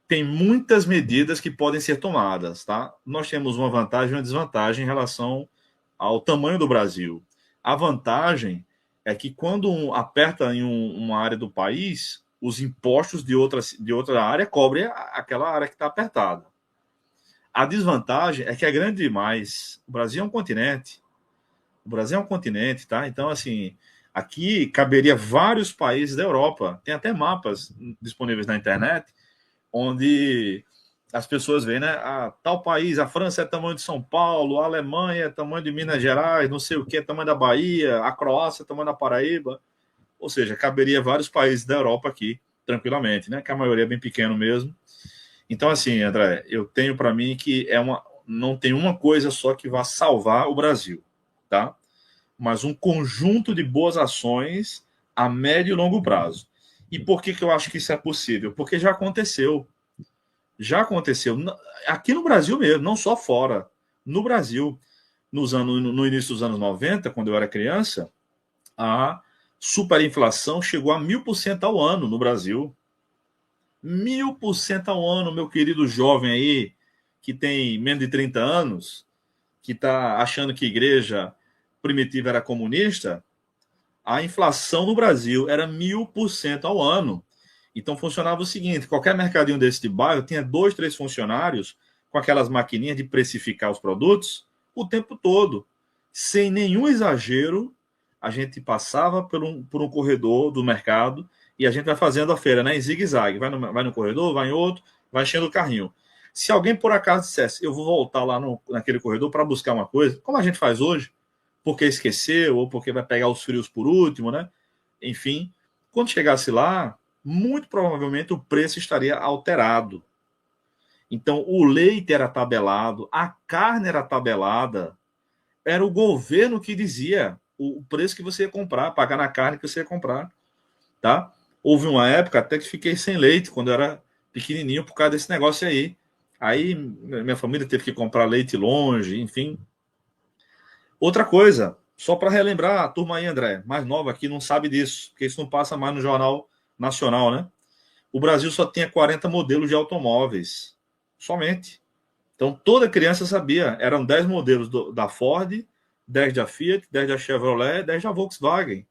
tem muitas medidas que podem ser tomadas, tá? Nós temos uma vantagem e uma desvantagem em relação ao tamanho do Brasil. A vantagem é que quando aperta em uma área do país, os impostos de outra área cobrem aquela área que está apertada. A desvantagem é que é grande demais. O Brasil é um continente. Tá? Então, assim, aqui caberia vários países da Europa. Tem até mapas disponíveis na internet, onde as pessoas veem, né? Tal país, a França é tamanho de São Paulo, a Alemanha é tamanho de Minas Gerais, não sei o que, é tamanho da Bahia, a Croácia é tamanho da Paraíba. Ou seja, caberia vários países da Europa aqui, tranquilamente, né? Que a maioria é bem pequeno mesmo. Então, assim, André, eu tenho para mim que não tem uma coisa só que vá salvar o Brasil, tá? Mas um conjunto de boas ações a médio e longo prazo. E por que eu acho que isso é possível? Porque já aconteceu. Aqui no Brasil mesmo, não só fora. No Brasil, no início dos anos 90, quando eu era criança, a superinflação chegou a 1000% ao ano no Brasil. 1000% ao ano, meu querido jovem aí, que tem menos de 30 anos, que está achando que igreja primitiva era comunista, a inflação no Brasil era 1000% ao ano. Então funcionava o seguinte: qualquer mercadinho desse de bairro tinha 2, 3 funcionários com aquelas maquininhas de precificar os produtos o tempo todo. Sem nenhum exagero, a gente passava por um corredor do mercado e a gente vai fazendo a feira, né, em zigue-zague. Vai no corredor, vai em outro, vai enchendo o carrinho. Se alguém por acaso dissesse, eu vou voltar lá naquele corredor para buscar uma coisa, como a gente faz hoje, porque esqueceu ou porque vai pegar os frios por último, né? Enfim, quando chegasse lá, muito provavelmente o preço estaria alterado. Então, o leite era tabelado, a carne era tabelada, era o governo que dizia o preço que você ia comprar, pagar na carne que você ia comprar, tá? Houve uma época até que fiquei sem leite quando eu era pequenininho por causa desse negócio aí. Aí minha família teve que comprar leite longe, enfim. Outra coisa, só para relembrar a turma aí, André, mais nova aqui, não sabe disso, porque isso não passa mais no Jornal Nacional, né? O Brasil só tinha 40 modelos de automóveis, somente. Então, toda criança sabia, eram 10 modelos da Ford, 10 da Fiat, 10 da Chevrolet, 10 da Volkswagen.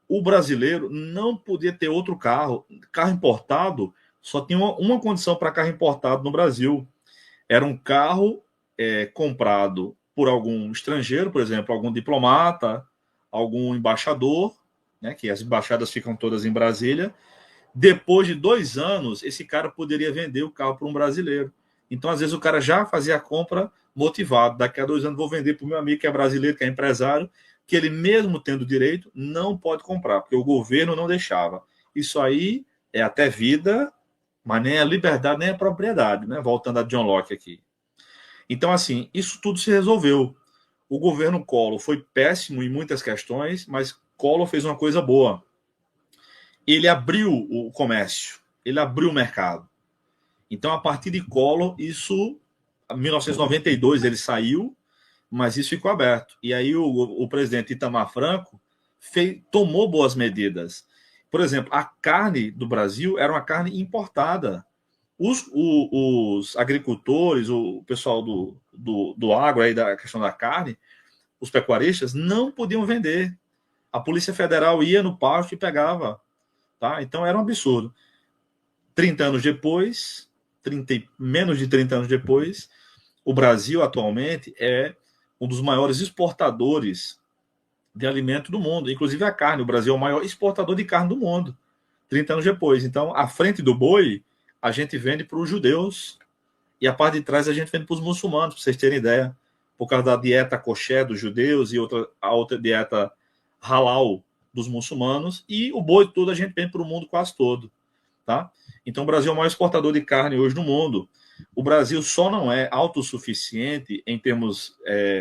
O brasileiro não podia ter outro carro. Carro importado, só tinha uma condição para carro importado no Brasil. Era um carro comprado por algum estrangeiro, por exemplo, algum diplomata, algum embaixador, né, que as embaixadas ficam todas em Brasília. Depois de 2 anos, esse cara poderia vender o carro para um brasileiro. Então, às vezes, o cara já fazia a compra motivado. Daqui a 2 anos, vou vender para o meu amigo que é brasileiro, que é empresário, que ele, mesmo tendo direito, não pode comprar, porque o governo não deixava. Isso aí é até vida, mas nem a liberdade, nem a propriedade, né? Voltando a John Locke aqui. Então, assim, isso tudo se resolveu. O governo Collor foi péssimo em muitas questões, mas Collor fez uma coisa boa. Ele abriu o comércio, ele abriu o mercado. Então, a partir de Collor, isso, em 1992 ele saiu, mas isso ficou aberto. E aí o presidente Itamar Franco tomou boas medidas. Por exemplo, a carne do Brasil era uma carne importada. Os agricultores, o pessoal do agro, aí da questão da carne, os pecuaristas, não podiam vender. A Polícia Federal ia no pasto e pegava. Tá? Então era um absurdo. 30 anos depois, menos de 30 anos depois, o Brasil atualmente é um dos maiores exportadores de alimento do mundo, inclusive a carne. O Brasil é o maior exportador de carne do mundo, 30 anos depois. Então, à frente do boi, a gente vende para os judeus e a parte de trás a gente vende para os muçulmanos, para vocês terem ideia, por causa da dieta kosher dos judeus e a outra dieta halal dos muçulmanos, e o boi todo a gente vende para o mundo quase todo. Tá? Então, o Brasil é o maior exportador de carne hoje no mundo. O Brasil só não é autossuficiente em termos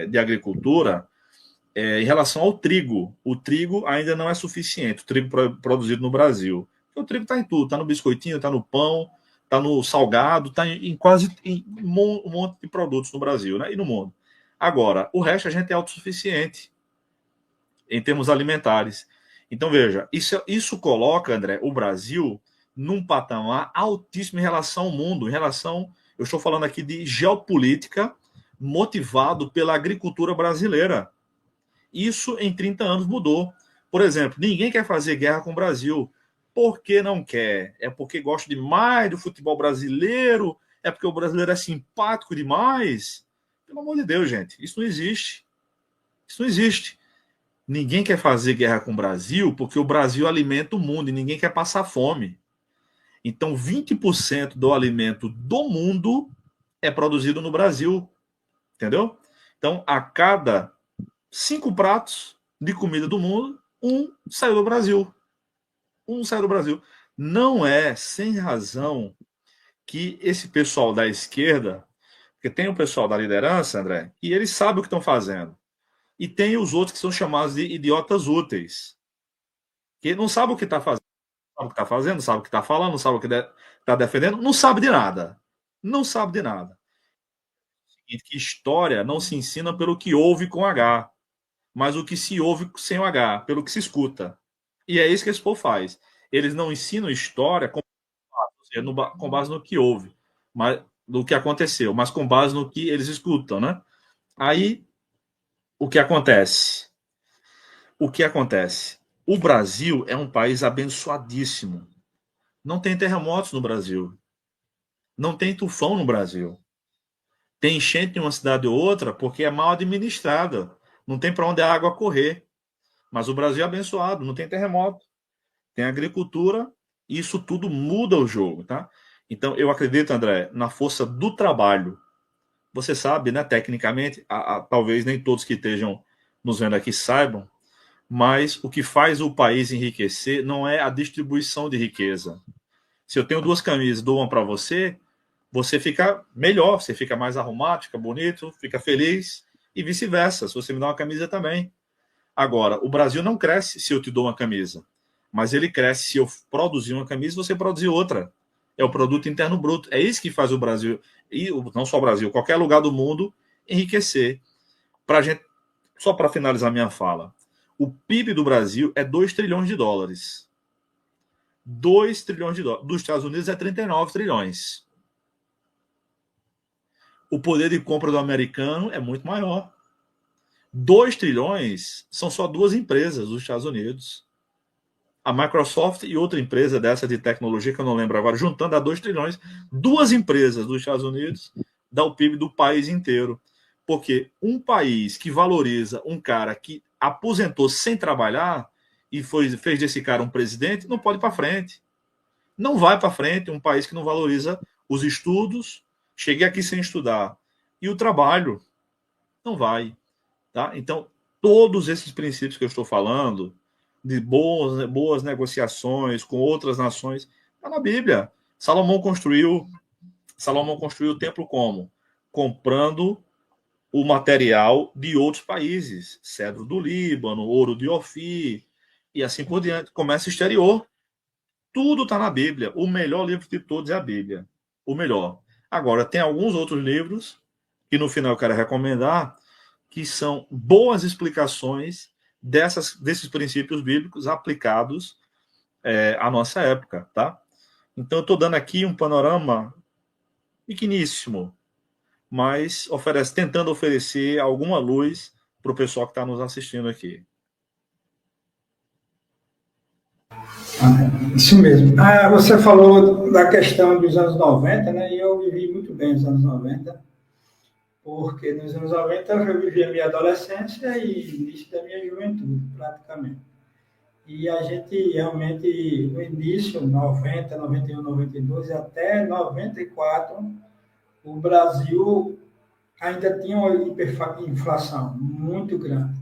de agricultura em relação ao trigo. O trigo ainda não é suficiente, o trigo produzido no Brasil. O trigo está em tudo, está no biscoitinho, está no pão, está no salgado, está em quase um monte de produtos no Brasil, né? E no mundo. Agora, o resto a gente é autossuficiente em termos alimentares. Então, veja, isso coloca, André, o Brasil num patamar altíssimo em relação ao mundo, eu estou falando aqui de geopolítica motivado pela agricultura brasileira. Isso em 30 anos mudou. Por exemplo, ninguém quer fazer guerra com o Brasil. Por que não quer? É porque gosta demais do futebol brasileiro? É porque o brasileiro é simpático demais? Pelo amor de Deus, gente, isso não existe. Isso não existe. Ninguém quer fazer guerra com o Brasil porque o Brasil alimenta o mundo e ninguém quer passar fome. Então, 20% do alimento do mundo é produzido no Brasil. Entendeu? Então, a cada 5 pratos de comida do mundo, um saiu do Brasil. Um saiu do Brasil. Não é sem razão que esse pessoal da esquerda, porque tem o pessoal da liderança, André, e eles sabem o que estão fazendo. E tem os outros que são chamados de idiotas úteis, que não sabem o que está fazendo, não sabe o que está fazendo, não sabe o que está falando, não sabe o que está defendendo, não sabe de nada. Não sabe de nada. Que história não se ensina pelo que ouve com H, mas o que se ouve sem o H, pelo que se escuta. E é isso que esse povo faz. Eles não ensinam história com base no que houve, mas do que aconteceu, mas com base no que eles escutam, né? Aí, o que acontece? O que acontece? O Brasil é um país abençoadíssimo. Não tem terremotos no Brasil. Não tem tufão no Brasil. Tem enchente em uma cidade ou outra porque é mal administrada. Não tem para onde a água correr. Mas o Brasil é abençoado, não tem terremoto. Tem agricultura, e isso tudo muda o jogo, tá? Então, eu acredito, André, na força do trabalho. Você sabe, né, tecnicamente, talvez nem todos que estejam nos vendo aqui saibam, mas o que faz o país enriquecer não é a distribuição de riqueza. Se eu tenho 2 camisas, dou uma para você, você fica melhor, você fica mais arrumado, fica bonito, fica feliz, e vice-versa, se você me dá uma camisa também. Agora, o Brasil não cresce se eu te dou uma camisa, mas ele cresce se eu produzir uma camisa e você produzir outra. É o produto interno bruto. É isso que faz o Brasil, e não só o Brasil, qualquer lugar do mundo, enriquecer. Pra gente, só para finalizar minha fala, o PIB do Brasil é 2 trilhões de dólares. 2 trilhões de dólares. Dos Estados Unidos é 39 trilhões. O poder de compra do americano é muito maior. 2 trilhões são só 2 empresas dos Estados Unidos. A Microsoft e outra empresa dessa de tecnologia, que eu não lembro agora, juntando a 2 trilhões, 2 empresas dos Estados Unidos dá o PIB do país inteiro. Porque um país que valoriza um cara que aposentou sem trabalhar e fez desse cara um presidente, não pode ir para frente. Não vai para frente um país que não valoriza os estudos, cheguei aqui sem estudar, e o trabalho, não vai. Tá? Então, todos esses princípios que eu estou falando, de boas negociações com outras nações, está na Bíblia. Salomão construiu o templo como? Comprando o material de outros países, cedro do Líbano, ouro de Ofir, e assim por diante, comércio exterior. Tudo está na Bíblia. O melhor livro de todos é a Bíblia. O melhor. Agora, tem alguns outros livros que no final eu quero recomendar, que são boas explicações desses princípios bíblicos aplicados à nossa época, tá? Então, eu estou dando aqui um panorama pequeníssimo, mas tentando oferecer alguma luz para o pessoal que está nos assistindo aqui. Isso mesmo. Você falou da questão dos anos 90, né? E eu vivi muito bem os anos 90, porque nos anos 90 eu vivi a minha adolescência e início da minha juventude, praticamente. E a gente realmente, no início, 90, 91, 92, até 94, o Brasil ainda tinha uma hiperinflação muito grande.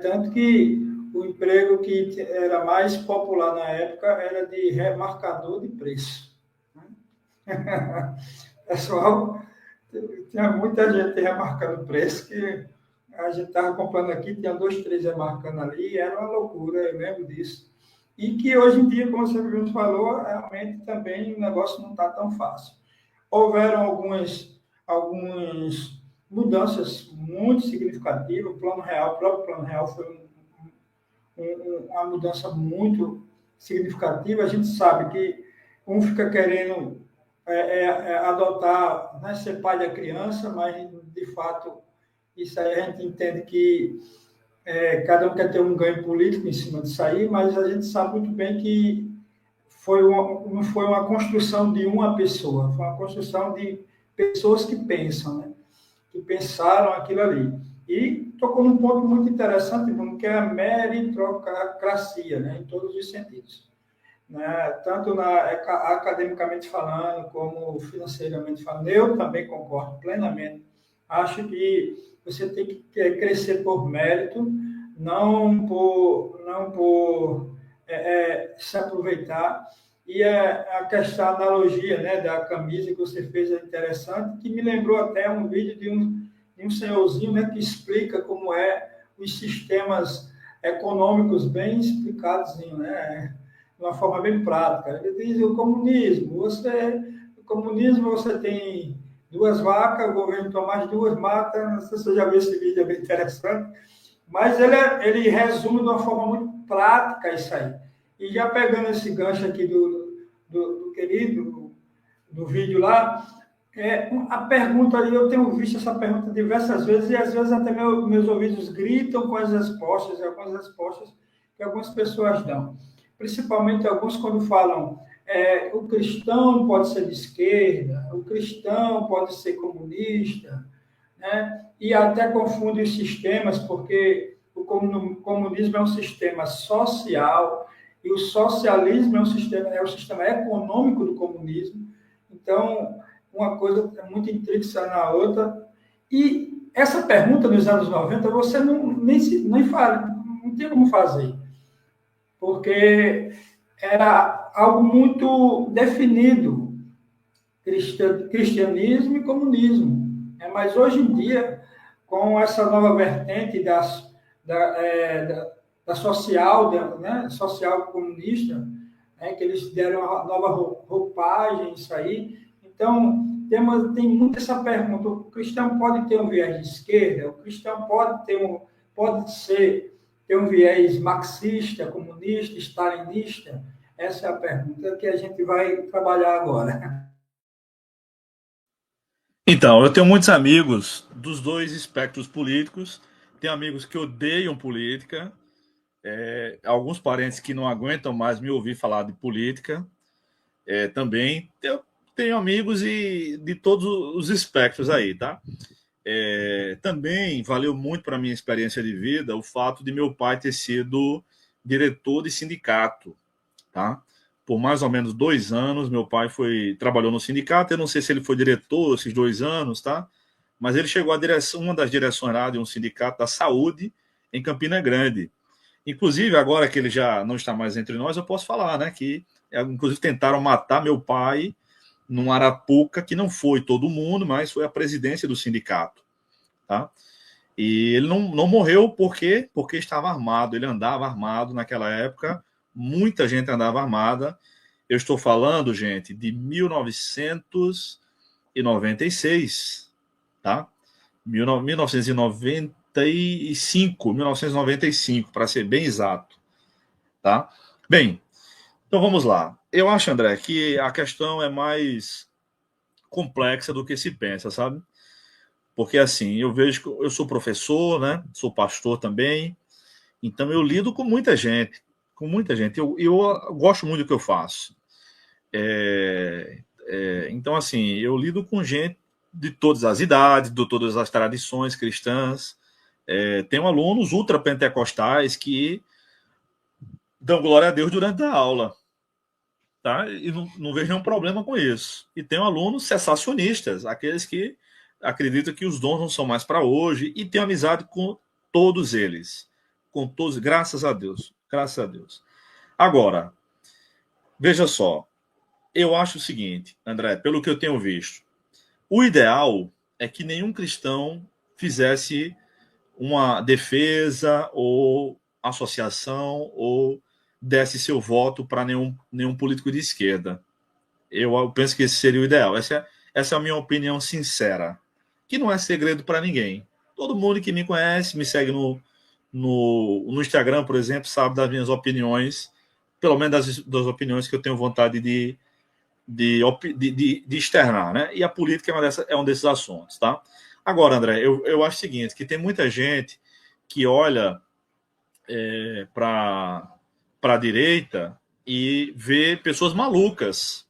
Tanto que o emprego que era mais popular na época era de remarcador de preço. Pessoal, tinha muita gente remarcando preço que a gente estava comprando aqui, tinha 2, 3 remarcando ali, era uma loucura, eu lembro disso. E que hoje em dia, como você mesmo falou, realmente também o negócio não está tão fácil. Houveram algumas mudanças muito significativas, o próprio Plano Real foi uma mudança muito significativa. A gente sabe que um fica querendo adotar, né, ser pai da criança, mas, de fato, isso aí a gente entende que cada um quer ter um ganho político em cima disso aí, mas a gente sabe muito bem que não foi uma construção de uma pessoa, foi uma construção de pessoas que pensam, né? Que pensaram aquilo ali. E tocou num ponto muito interessante, Bruno, que é a meritocracia, né? Em todos os sentidos. Né? Tanto academicamente falando, como financeiramente falando. Eu também concordo plenamente. Acho que você tem que crescer por mérito, não por se aproveitar. E a questão, a analogia, né, da camisa que você fez é interessante, que me lembrou até um vídeo de um senhorzinho, né, que explica como os sistemas econômicos bem explicados, né, de uma forma bem prática. Ele diz: o comunismo, você tem 2 vacas, o governo toma mais 2, mata. Não sei se você já viu esse vídeo, é bem interessante. Mas ele resume de uma forma muito prática isso aí. E já pegando esse gancho aqui do querido, do vídeo lá, a pergunta ali, eu tenho visto essa pergunta diversas vezes, e às vezes até meus ouvidos gritam com as respostas, e algumas respostas que algumas pessoas dão. Principalmente alguns quando falam, o cristão pode ser de esquerda, o cristão pode ser comunista, né? E até confunde os sistemas, porque o comunismo é um sistema social e o socialismo é o sistema econômico do comunismo. Então, uma coisa é muito intrínseca na outra. E essa pergunta nos anos 90, você nem fala, não tem como fazer, porque era algo muito definido, cristianismo e comunismo. Mas hoje em dia, com essa nova vertente da social, né, social comunista, né, que eles deram uma nova roupagem, isso aí. Então, tem muito essa pergunta: o cristão pode ter um viés de esquerda? O cristão ter um viés marxista, comunista, stalinista? Essa é a pergunta que a gente vai trabalhar agora. Então, eu tenho muitos amigos dos dois espectros políticos. Tenho amigos que odeiam política, alguns parentes que não aguentam mais me ouvir falar de política. Também eu tenho amigos de todos os espectros aí, tá? Também valeu muito para minha experiência de vida o fato de meu pai ter sido diretor de sindicato, tá? Por mais ou menos 2 anos, meu pai trabalhou no sindicato. Eu não sei se ele foi diretor esses 2 anos, tá? Mas ele chegou uma das direções lá de um sindicato da saúde em Campina Grande. Inclusive, agora que ele já não está mais entre nós, eu posso falar, né? Que, inclusive, tentaram matar meu pai num Arapuca, que não foi todo mundo, mas foi a presidência do sindicato, tá? E ele não morreu porque estava armado. Ele andava armado naquela época. Muita gente andava armada. Eu estou falando, gente, de 1996, tá? 1995, para ser bem exato, tá? Bem, então vamos lá. Eu acho, André, que a questão é mais complexa do que se pensa, sabe? Porque assim, eu vejo que eu sou professor, né? Sou pastor também, então eu lido com muita gente, eu gosto muito do que eu faço. Então, assim, eu lido com gente de todas as idades, de todas as tradições cristãs. Tenho alunos ultrapentecostais que dão glória a Deus durante a aula, tá? E não vejo nenhum problema com isso. E tenho alunos cessacionistas, aqueles que acreditam que os dons não são mais para hoje, e tenho amizade com todos eles. Com todos, graças a Deus. Graças a Deus. Agora, veja só, eu acho o seguinte, André, pelo que eu tenho visto, o ideal é que nenhum cristão fizesse uma defesa ou associação ou desse seu voto para nenhum político de esquerda. Eu penso que esse seria o ideal. Essa é a minha opinião sincera, que não é segredo para ninguém. Todo mundo que me conhece, me segue no Instagram, por exemplo, sabe das minhas opiniões, pelo menos das opiniões que eu tenho vontade de externar, né? E a política é um desses assuntos, tá? Agora, André, eu acho o seguinte, que tem muita gente que olha para a direita e vê pessoas malucas,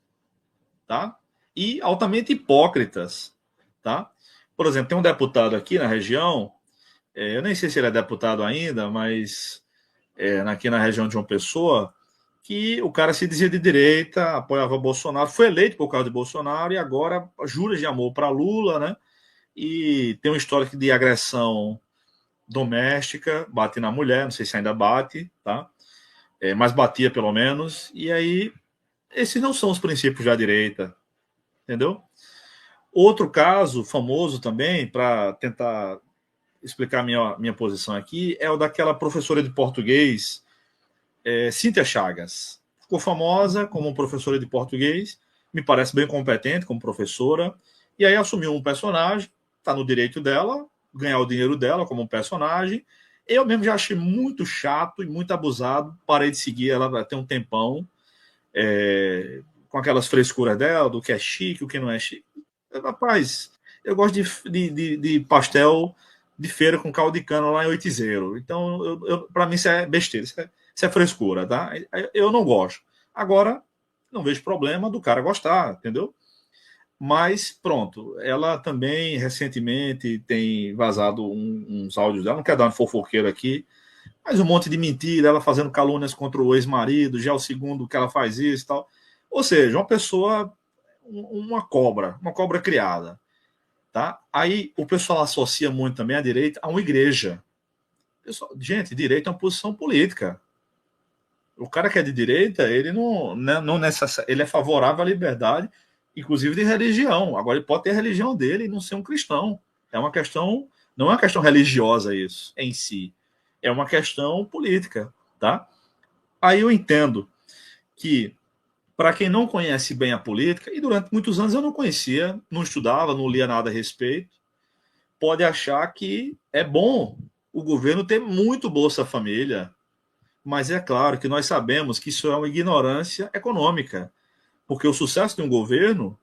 tá? E altamente hipócritas, tá? Por exemplo, tem um deputado aqui na região, eu nem sei se ele é deputado ainda, mas aqui na região de João Pessoa, que o cara se dizia de direita, apoiava Bolsonaro, foi eleito por causa de Bolsonaro e agora jura de amor para Lula, né? E tem um histórico de agressão doméstica, bate na mulher, não sei se ainda bate, tá? Mas batia pelo menos. E aí, esses não são os princípios da direita, entendeu? Outro caso famoso também, para tentar explicar minha posição aqui, é o daquela professora de português, Cíntia Chagas. Ficou famosa como professora de português, me parece bem competente como professora, e aí assumiu um personagem, está no direito dela, ganhar o dinheiro dela como um personagem. Eu mesmo já achei muito chato e muito abusado, parei de seguir ela até um tempão, com aquelas frescuras dela, do que é chique, o que não é chique. Rapaz, eu gosto de pastel de feira com caldo de cana lá em Oitizeiro. Então, para mim, isso é besteira, isso é frescura, tá? Eu não gosto. Agora, não vejo problema do cara gostar, entendeu? Mas, pronto, ela também, recentemente, tem vazado uns áudios dela, não quero dar uma fofoqueira aqui, mas um monte de mentira, ela fazendo calúnias contra o ex-marido, já é o segundo que ela faz isso e tal. Ou seja, uma pessoa uma cobra criada. Tá? Aí o pessoal associa muito também a direita a uma igreja. Gente, direita é uma posição política. O cara que é de direita, ele não ele é favorável à liberdade, inclusive de religião. Agora, ele pode ter a religião dele e não ser um cristão. É uma questão, não é uma questão religiosa isso em si. É uma questão política, tá? Aí eu entendo que, para quem não conhece bem a política, e durante muitos anos eu não conhecia, não estudava, não lia nada a respeito, pode achar que é bom o governo ter muito Bolsa Família, mas é claro que nós sabemos que isso é uma ignorância econômica, porque o sucesso de um governo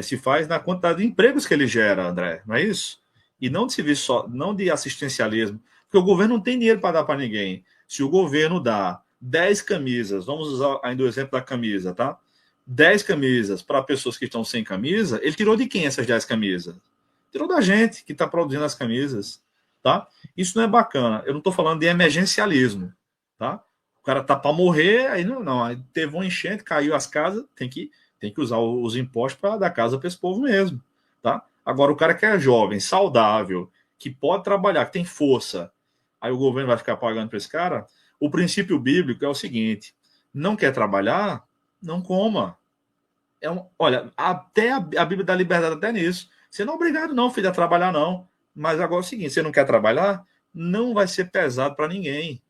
se faz na quantidade de empregos que ele gera, André, não é isso? E não de serviço só, não de assistencialismo, porque o governo não tem dinheiro para dar para ninguém. Se o governo dá 10 camisas, vamos usar ainda o exemplo da camisa, tá? 10 camisas para pessoas que estão sem camisa, ele tirou de quem essas 10 camisas? Tirou da gente que está produzindo as camisas, tá? Isso não é bacana. Eu não estou falando de emergencialismo, tá? O cara tá para morrer, aí não, aí teve uma enchente, caiu as casas, tem que usar os impostos para dar casa para esse povo mesmo, tá? Agora, o cara que é jovem, saudável, que pode trabalhar, que tem força, aí o governo vai ficar pagando para esse cara. O princípio bíblico é o seguinte: não quer trabalhar, não coma. Olha, até a Bíblia dá liberdade até nisso. Você não é obrigado, não, filho, a trabalhar, não. Mas agora é o seguinte: você não quer trabalhar, não vai ser pesado para ninguém.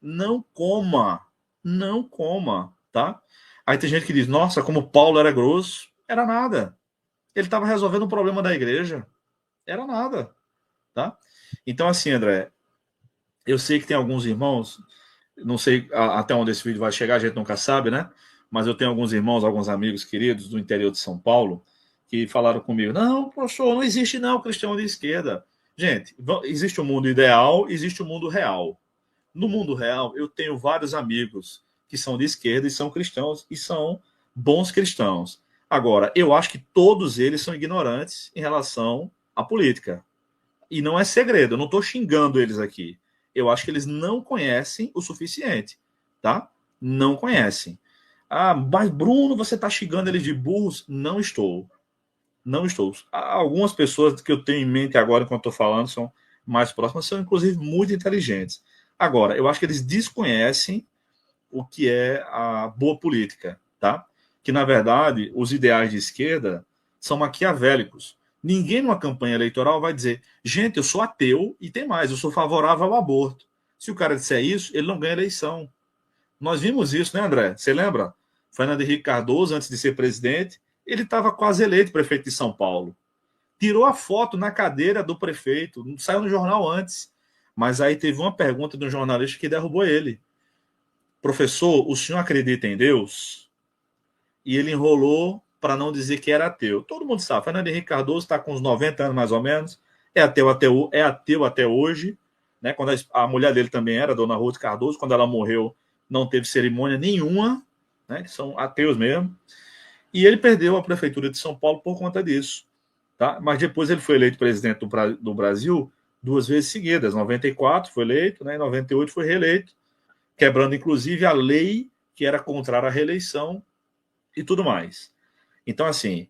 Não coma. Não coma, tá? Aí tem gente que diz: nossa, como Paulo era grosso. Era nada. Ele estava resolvendo um problema da igreja. Era nada, tá? Então, assim, André, eu sei que tem alguns irmãos, não sei até onde esse vídeo vai chegar, a gente nunca sabe, né? Mas eu tenho alguns irmãos, alguns amigos queridos do interior de São Paulo que falaram comigo: não, professor, não existe não cristão de esquerda. Gente, existe o mundo ideal, existe o mundo real. No mundo real, eu tenho vários amigos que são de esquerda e são cristãos e são bons cristãos. Agora, eu acho que todos eles são ignorantes em relação à política. E não é segredo, eu não estou xingando eles aqui. Eu acho que eles não conhecem o suficiente, tá? Não conhecem. Ah, mas Bruno, você está xingando eles de burros? Não estou. Não estou. Algumas pessoas que eu tenho em mente agora, enquanto estou falando, são mais próximas, são inclusive muito inteligentes. Agora, eu acho que eles desconhecem o que é a boa política, tá? Que, na verdade, os ideais de esquerda são maquiavélicos. Ninguém numa campanha eleitoral vai dizer: gente, eu sou ateu e tem mais, eu sou favorável ao aborto. Se o cara disser isso, ele não ganha eleição. Nós vimos isso, né, André? Você lembra? Fernando Henrique Cardoso, antes de ser presidente, ele estava quase eleito prefeito de São Paulo. Tirou a foto na cadeira do prefeito, não saiu no jornal antes. Mas aí teve uma pergunta de um jornalista que derrubou ele. Professor, o senhor acredita em Deus? E ele enrolou para não dizer que era ateu. Todo mundo sabe, Fernando Henrique Cardoso está com uns 90 anos mais ou menos, é ateu até hoje, né? Quando a mulher dele também era, Dona Ruth Cardoso, quando ela morreu, não teve cerimônia nenhuma, né? São ateus mesmo. E ele perdeu a prefeitura de São Paulo por conta disso, tá? Mas depois ele foi eleito presidente do Brasil 2 vezes seguidas. Em 94 foi eleito, né? Em 98 foi reeleito, quebrando inclusive a lei que era contrária à reeleição e tudo mais. Então, assim,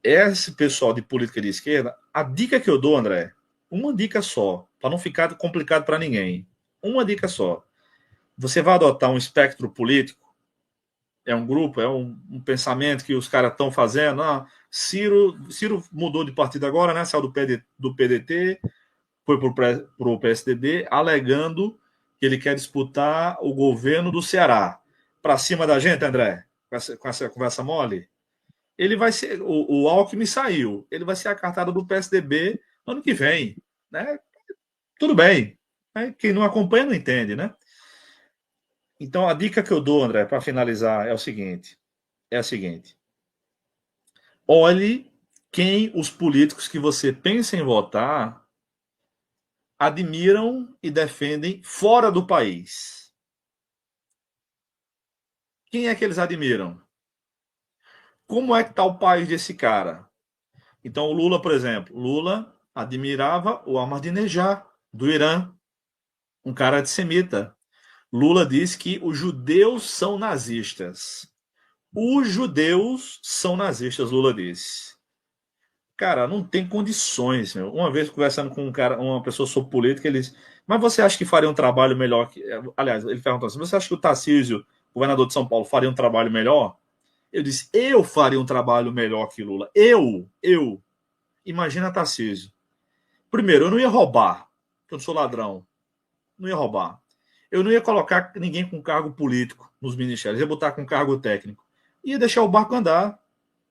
esse pessoal de política de esquerda, a dica que eu dou, André, uma dica só, para não ficar complicado para ninguém. Uma dica só. Você vai adotar um espectro político, é um grupo, é um pensamento que os caras estão fazendo. Ah, Ciro mudou de partido agora, né? Saiu do PDT, foi para o PSDB, alegando que ele quer disputar o governo do Ceará. Para cima da gente, André, com essa conversa mole? Ele vai ser. O Alckmin saiu, ele vai ser a cartada do PSDB ano que vem. Né? Tudo bem. Né? Quem não acompanha não entende, né? Então, a dica que eu dou, André, para finalizar, é o seguinte: olhe quem os políticos que você pensa em votar admiram e defendem fora do país. Quem é que eles admiram? Como é que está o país desse cara? Então, o Lula, por exemplo, Lula admirava o Ahmadinejad, do Irã, um cara antissemita. Lula diz que os judeus são nazistas. Os judeus são nazistas, Lula disse. Cara, não tem condições, meu. Uma vez conversando com um cara, uma pessoa sobre política, ele disse, mas você acha que faria um trabalho melhor que... Aliás, ele perguntou assim, você acha que o Tarcísio, governador de São Paulo, faria um trabalho melhor? Eu disse, eu faria um trabalho melhor que Lula. Eu. Imagina Tarcísio. Primeiro, eu não ia roubar, porque eu não sou ladrão. Não ia roubar. Eu não ia colocar ninguém com cargo político nos ministérios, ia botar com cargo técnico. Ia deixar o barco andar.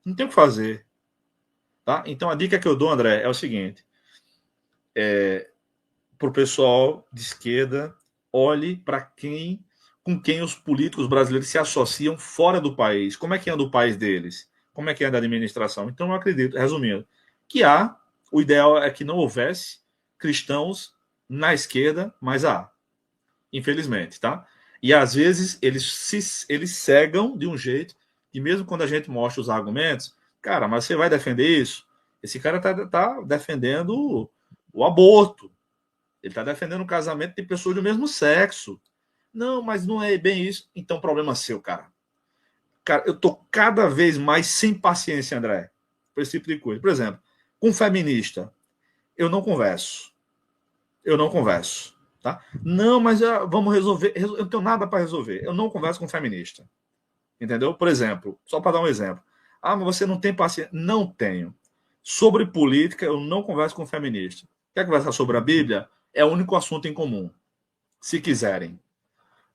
Não tem o que fazer. Tá? Então, a dica que eu dou, André, é o seguinte. Para o pessoal de esquerda, olhe para com quem os políticos brasileiros se associam fora do país. Como é que anda o país deles? Como é que anda a administração? Então, eu acredito, resumindo, que o ideal é que não houvesse cristãos na esquerda, mas infelizmente, tá? E às vezes eles cegam de um jeito que mesmo quando a gente mostra os argumentos, cara, mas você vai defender isso? Esse cara tá defendendo o aborto. Ele está defendendo o casamento de pessoas do mesmo sexo. Não, mas não é bem isso. Então, problema seu, cara. Cara, eu tô cada vez mais sem paciência, André, por esse tipo de coisa. Por exemplo, com feminista, eu não converso. Tá? Não, mas vamos resolver. Eu não tenho nada para resolver. Eu não converso com feminista. Entendeu? Por exemplo, só para dar um exemplo. Ah, mas você não tem paciência? Não tenho. Sobre política, eu não converso com feminista. Quer conversar sobre a Bíblia? É o único assunto em comum. Se quiserem.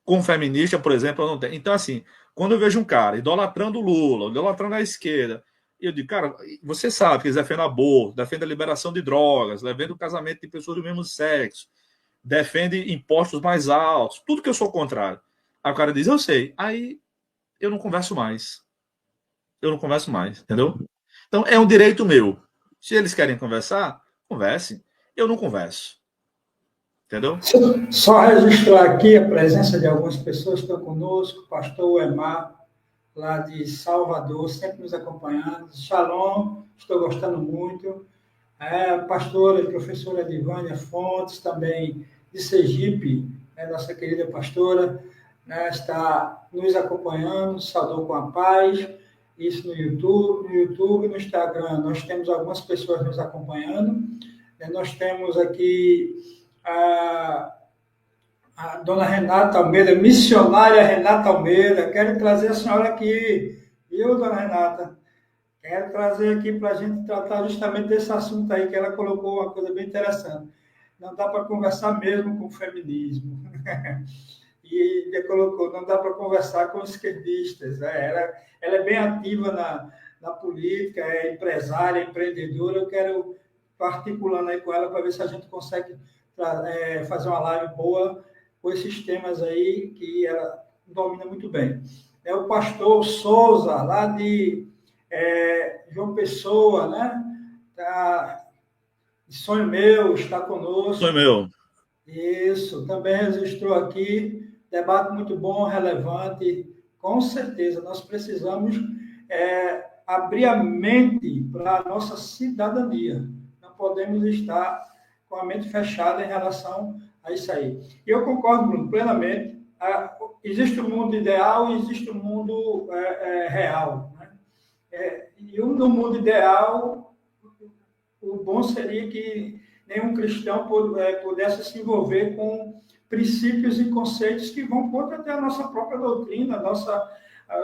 Com feminista, por exemplo, eu não tenho. Então, assim, quando eu vejo um cara idolatrando o Lula, idolatrando a esquerda, eu digo, cara, você sabe que eles defendem aborto, defendem a liberação de drogas, defendem o casamento de pessoas do mesmo sexo, defendem impostos mais altos, tudo que eu sou contrário. Aí o cara diz, eu sei. Aí eu não converso mais. Entendeu? Então, é um direito meu. Se eles querem conversar, conversem. Eu não converso. Entendeu? Só registrar aqui a presença de algumas pessoas que estão conosco, pastor Emar, lá de Salvador, sempre nos acompanhando. Shalom, estou gostando muito. Pastora e professora Divânia Fontes, também de Sergipe, nossa querida pastora, está nos acompanhando, saudou com a paz, isso no YouTube, no Instagram, nós temos algumas pessoas nos acompanhando, nós temos aqui a dona Renata Almeida, missionária Renata Almeida, quero trazer a senhora aqui, viu, dona Renata? Quero trazer aqui para a gente tratar justamente desse assunto aí, que ela colocou uma coisa bem interessante. Não dá para conversar mesmo com o feminismo. E ele colocou, não dá para conversar com esquerdistas. Ela é bem ativa na política, é empresária, empreendedora. Eu quero articulando aí com ela para ver se a gente consegue fazer uma live boa com esses temas aí que ela domina muito bem. É o pastor Souza, lá de João Pessoa, né? Sonho Meu está conosco. Sonho Meu. Isso, também registrou aqui. Debate muito bom, relevante. Com certeza, nós precisamos abrir a mente para a nossa cidadania. Não podemos estar com a mente fechada em relação a isso aí. E eu concordo, Bruno, plenamente. Existe um mundo ideal e existe um mundo real. Né? E no mundo ideal, o bom seria que nenhum cristão pudesse se envolver com princípios e conceitos que vão contra até a nossa própria doutrina,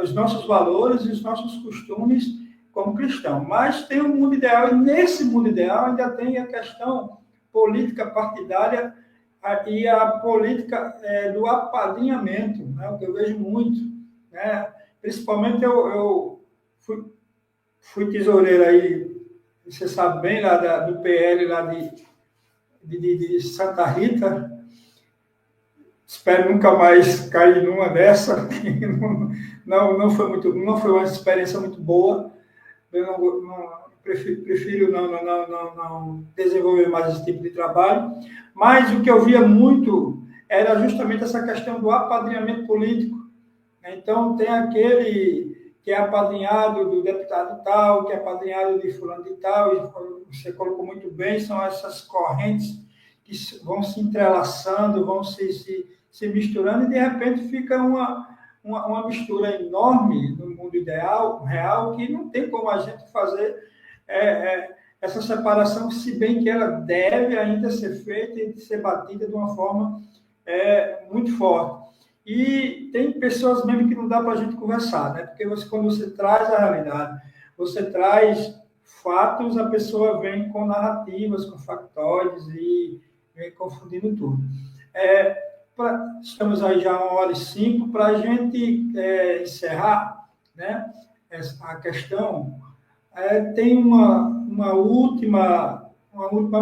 os nossos valores e os nossos costumes como cristão. Mas tem um mundo ideal, e nesse mundo ideal ainda tem a questão política partidária e a política do apadrinhamento, né, o que eu vejo muito. Né? Principalmente eu fui tesoureiro aí, você sabe bem, lá do PL, lá de Santa Rita. Espero nunca mais cair numa dessa. Não foi uma experiência muito boa. Eu prefiro não desenvolver mais esse tipo de trabalho. Mas o que eu via muito era justamente essa questão do apadrinhamento político. Então, tem aquele que é apadrinhado do deputado tal, que é apadrinhado de fulano de tal, e você colocou muito bem, são essas correntes que vão se entrelaçando, vão se misturando, e de repente fica uma mistura enorme no mundo ideal, real, que não tem como a gente fazer essa separação, se bem que ela deve ainda ser feita e ser batida de uma forma muito forte. E tem pessoas mesmo que não dá para a gente conversar, né? Porque quando você traz a realidade, você traz fatos, a pessoa vem com narrativas, com factóides e vem confundindo tudo. Estamos aí já 1h05, para a gente encerrar, né, a questão, tem uma última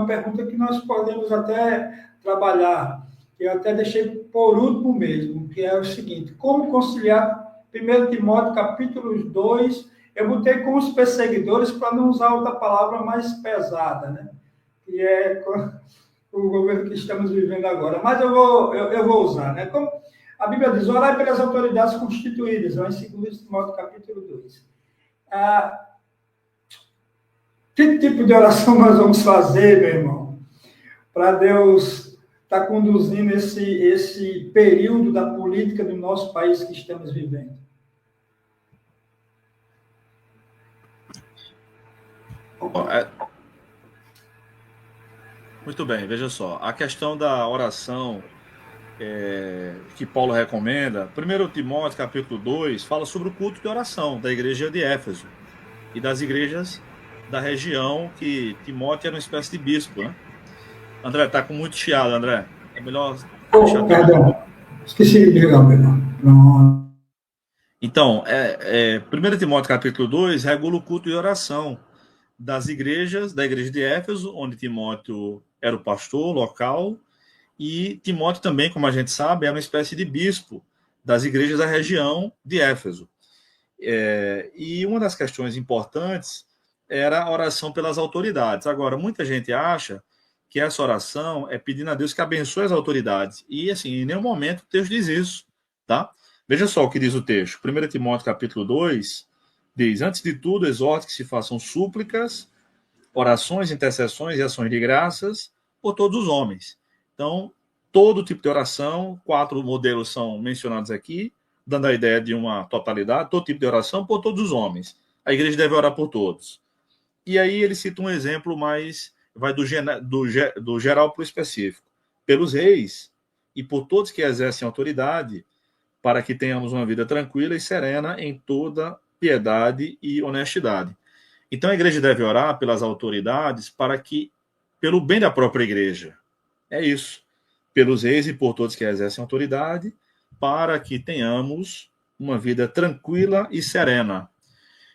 pergunta que nós podemos até trabalhar, que eu até deixei por último mesmo, que é o seguinte: como conciliar 1 Timóteo capítulo 2, eu botei com os perseguidores para não usar outra palavra mais pesada, né, que é o governo que estamos vivendo agora, mas eu vou usar, né? Como a Bíblia diz, orai pelas autoridades constituídas, lá em 2 Timóteo capítulo 2. Que tipo de oração nós vamos fazer, meu irmão, para Deus estar conduzindo esse período da política do nosso país que estamos vivendo? Muito bem, veja só. A questão da oração que Paulo recomenda, 1 Timóteo capítulo 2, fala sobre o culto de oração da igreja de Éfeso e das igrejas da região, que Timóteo era uma espécie de bispo, né? André, tá com muito chiado, André. É melhor deixar tudo. Perdão, esqueci de ligar, meu irmão. Pronto. Então, 1 Timóteo capítulo 2 regula o culto de oração das igrejas, da igreja de Éfeso, onde Timóteo era o pastor local, e Timóteo também, como a gente sabe, é uma espécie de bispo das igrejas da região de Éfeso. E uma das questões importantes era a oração pelas autoridades. Agora, muita gente acha que essa oração é pedindo a Deus que abençoe as autoridades. E, assim, em nenhum momento o texto diz isso, tá? Veja só o que diz o texto. 1 Timóteo capítulo 2 diz: antes de tudo, exorte que se façam súplicas, orações, intercessões e ações de graças por todos os homens. Então, todo tipo de oração, 4 modelos são mencionados aqui, dando a ideia de uma totalidade, todo tipo de oração por todos os homens. A igreja deve orar por todos. E aí ele cita um exemplo mais, vai do geral para o específico. Pelos reis e por todos que exercem autoridade, para que tenhamos uma vida tranquila e serena em toda piedade e honestidade. Então a igreja deve orar pelas autoridades pelo bem da própria igreja. É isso. Pelos reis e por todos que exercem autoridade, para que tenhamos uma vida tranquila e serena.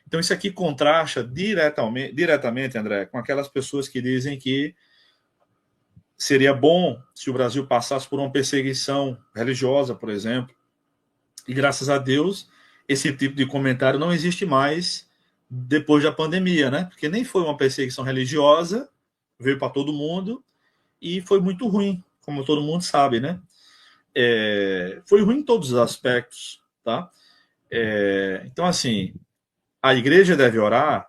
Então isso aqui contrasta diretamente, André, com aquelas pessoas que dizem que seria bom se o Brasil passasse por uma perseguição religiosa, por exemplo. E graças a Deus, esse tipo de comentário não existe mais depois da pandemia, né? Porque nem foi uma perseguição religiosa, veio para todo mundo e foi muito ruim, como todo mundo sabe, né? Foi ruim em todos os aspectos, tá? Então, assim, a igreja deve orar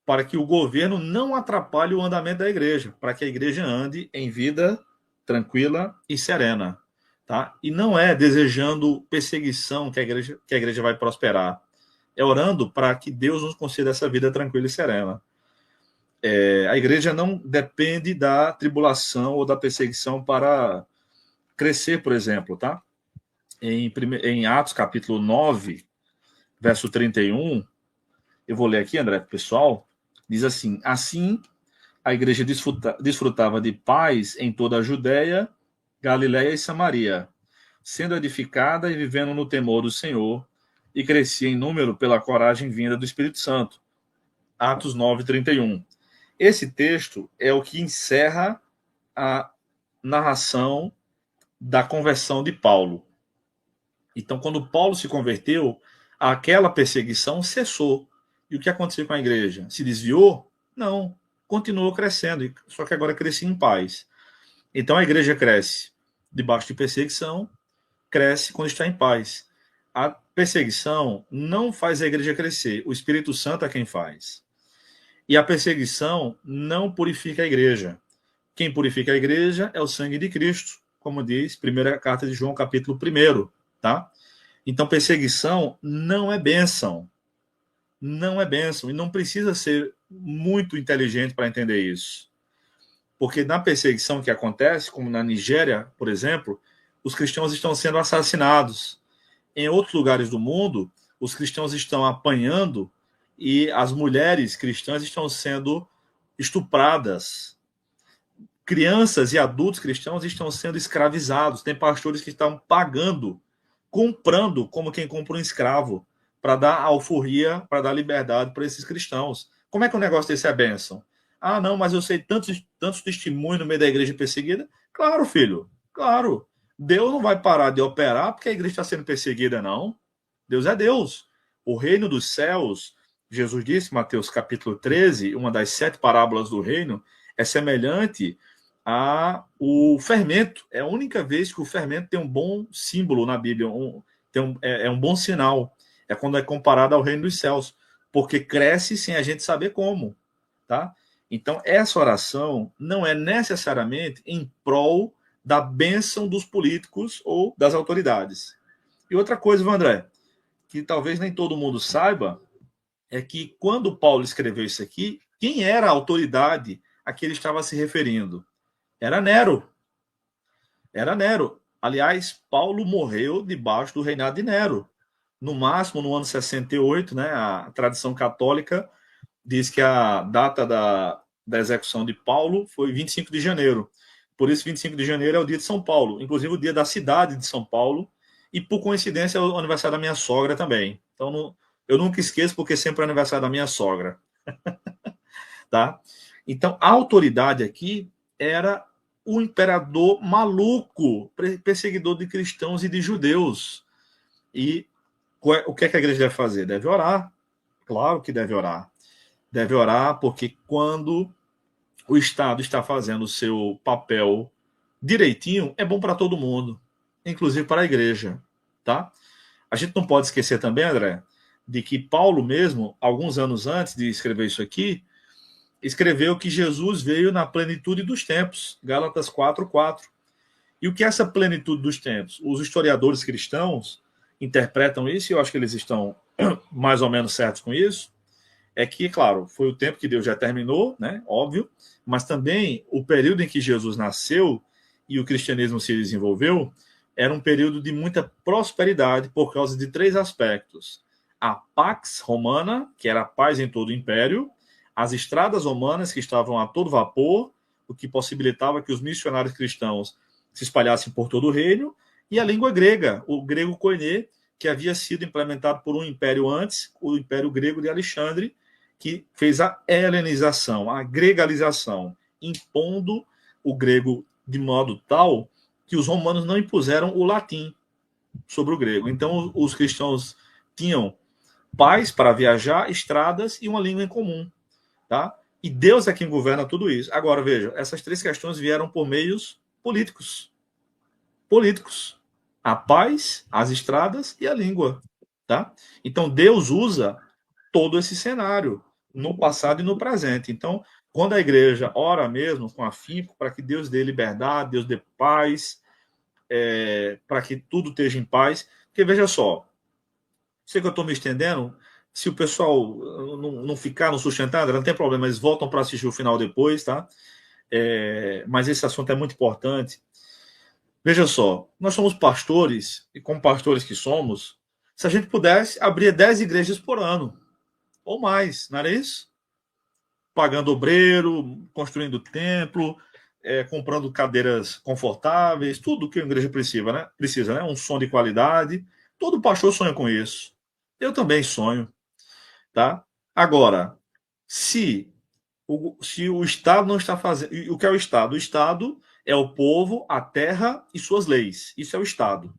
para que o governo não atrapalhe o andamento da igreja, para que a igreja ande em vida tranquila e serena, tá? E não é desejando perseguição que a igreja vai prosperar. É orando para que Deus nos conceda essa vida tranquila e serena. A igreja não depende da tribulação ou da perseguição para crescer, por exemplo, tá? Em Atos capítulo 9, verso 31, eu vou ler aqui, André, pessoal, diz assim: assim a igreja desfrutava de paz em toda a Judéia, Galiléia e Samaria, sendo edificada e vivendo no temor do Senhor, e crescia em número pela coragem vinda do Espírito Santo. Atos 9, 31. Esse texto é o que encerra a narração da conversão de Paulo. Então, quando Paulo se converteu, aquela perseguição cessou. E o que aconteceu com a igreja? Se desviou? Não. Continuou crescendo, só que agora crescia em paz. Então, a igreja cresce debaixo de perseguição, cresce quando está em paz. A perseguição não faz a igreja crescer, o Espírito Santo é quem faz. E a perseguição não purifica a igreja. Quem purifica a igreja é o sangue de Cristo, como diz 1 carta de João, capítulo 1, tá? Então, perseguição não é bênção. Não é bênção. E não precisa ser muito inteligente para entender isso. Porque na perseguição que acontece, como na Nigéria, por exemplo, os cristãos estão sendo assassinados. Em outros lugares do mundo, os cristãos estão apanhando e as mulheres cristãs estão sendo estupradas. Crianças e adultos cristãos estão sendo escravizados. Tem pastores que estão pagando, comprando como quem compra um escravo, para dar alforria, para dar liberdade para esses cristãos. Como é que um negócio desse é bênção? Ah, não, mas eu sei tantos testemunhos no meio da igreja perseguida. Claro, filho, claro. Deus não vai parar de operar porque a igreja está sendo perseguida, não. Deus é Deus. O reino dos céus, Jesus disse, Mateus capítulo 13, uma das 7 parábolas do reino, é semelhante a o fermento. É a única vez que o fermento tem um bom símbolo na Bíblia, é um bom sinal. É quando é comparado ao reino dos céus, porque cresce sem a gente saber como, tá? Então, essa oração não é necessariamente em prol da bênção dos políticos ou das autoridades. E outra coisa, Vandré, que talvez nem todo mundo saiba, é que quando Paulo escreveu isso aqui, quem era a autoridade a que ele estava se referindo? Era Nero. Era Nero. Aliás, Paulo morreu debaixo do reinado de Nero. No máximo, no ano 68, né, a tradição católica diz que a data da execução de Paulo foi 25 de janeiro. Por isso, 25 de janeiro é o dia de São Paulo, inclusive o dia da cidade de São Paulo, e por coincidência é o aniversário da minha sogra também. Então, eu nunca esqueço, porque sempre é aniversário da minha sogra. Tá? Então, a autoridade aqui era o imperador maluco, perseguidor de cristãos e de judeus. E o que é que a igreja deve fazer? Deve orar. Claro que deve orar. Deve orar porque quando o Estado está fazendo o seu papel direitinho, é bom para todo mundo, inclusive para a igreja. Tá? A gente não pode esquecer também, André, de que Paulo mesmo, alguns anos antes de escrever isso aqui, escreveu que Jesus veio na plenitude dos tempos, Gálatas 4:4. E o que é essa plenitude dos tempos? Os historiadores cristãos interpretam isso, e eu acho que eles estão mais ou menos certos com isso, é que, claro, foi o tempo que Deus já terminou, né? Óbvio, mas também o período em que Jesus nasceu e o cristianismo se desenvolveu era um período de muita prosperidade por causa de 3 aspectos. A Pax Romana, que era a paz em todo o império, as estradas romanas, que estavam a todo vapor, o que possibilitava que os missionários cristãos se espalhassem por todo o reino, e a língua grega, o grego koiné, que havia sido implementado por um império antes, o Império Grego de Alexandre, que fez a helenização, a gregalização, impondo o grego de modo tal que os romanos não impuseram o latim sobre o grego. Então, os cristãos tinham paz para viajar, estradas e uma língua em comum. Tá? E Deus é quem governa tudo isso. Agora, veja, essas 3 questões vieram por meios políticos. Políticos. A paz, as estradas e a língua. Tá? Então, Deus usa todo esse cenário, no passado e no presente. Então, quando a igreja ora mesmo com afinco para que Deus dê liberdade, Deus dê paz, para que tudo esteja em paz. Porque, veja só, sei que eu estou me estendendo, se o pessoal não ficar, não sustentar, não tem problema, eles voltam para assistir o final depois, tá? Mas esse assunto é muito importante. Veja só, nós somos pastores, e como pastores que somos, se a gente pudesse, abrir 10 igrejas por ano, ou mais, não era isso? Pagando obreiro, construindo templo, comprando cadeiras confortáveis, tudo que a igreja precisa, né? Precisa, né? Um som de qualidade. Todo pastor sonha com isso. Eu também sonho. Tá? Agora, se o Estado não está fazendo. O que é o Estado? O Estado é o povo, a terra e suas leis. Isso é o Estado,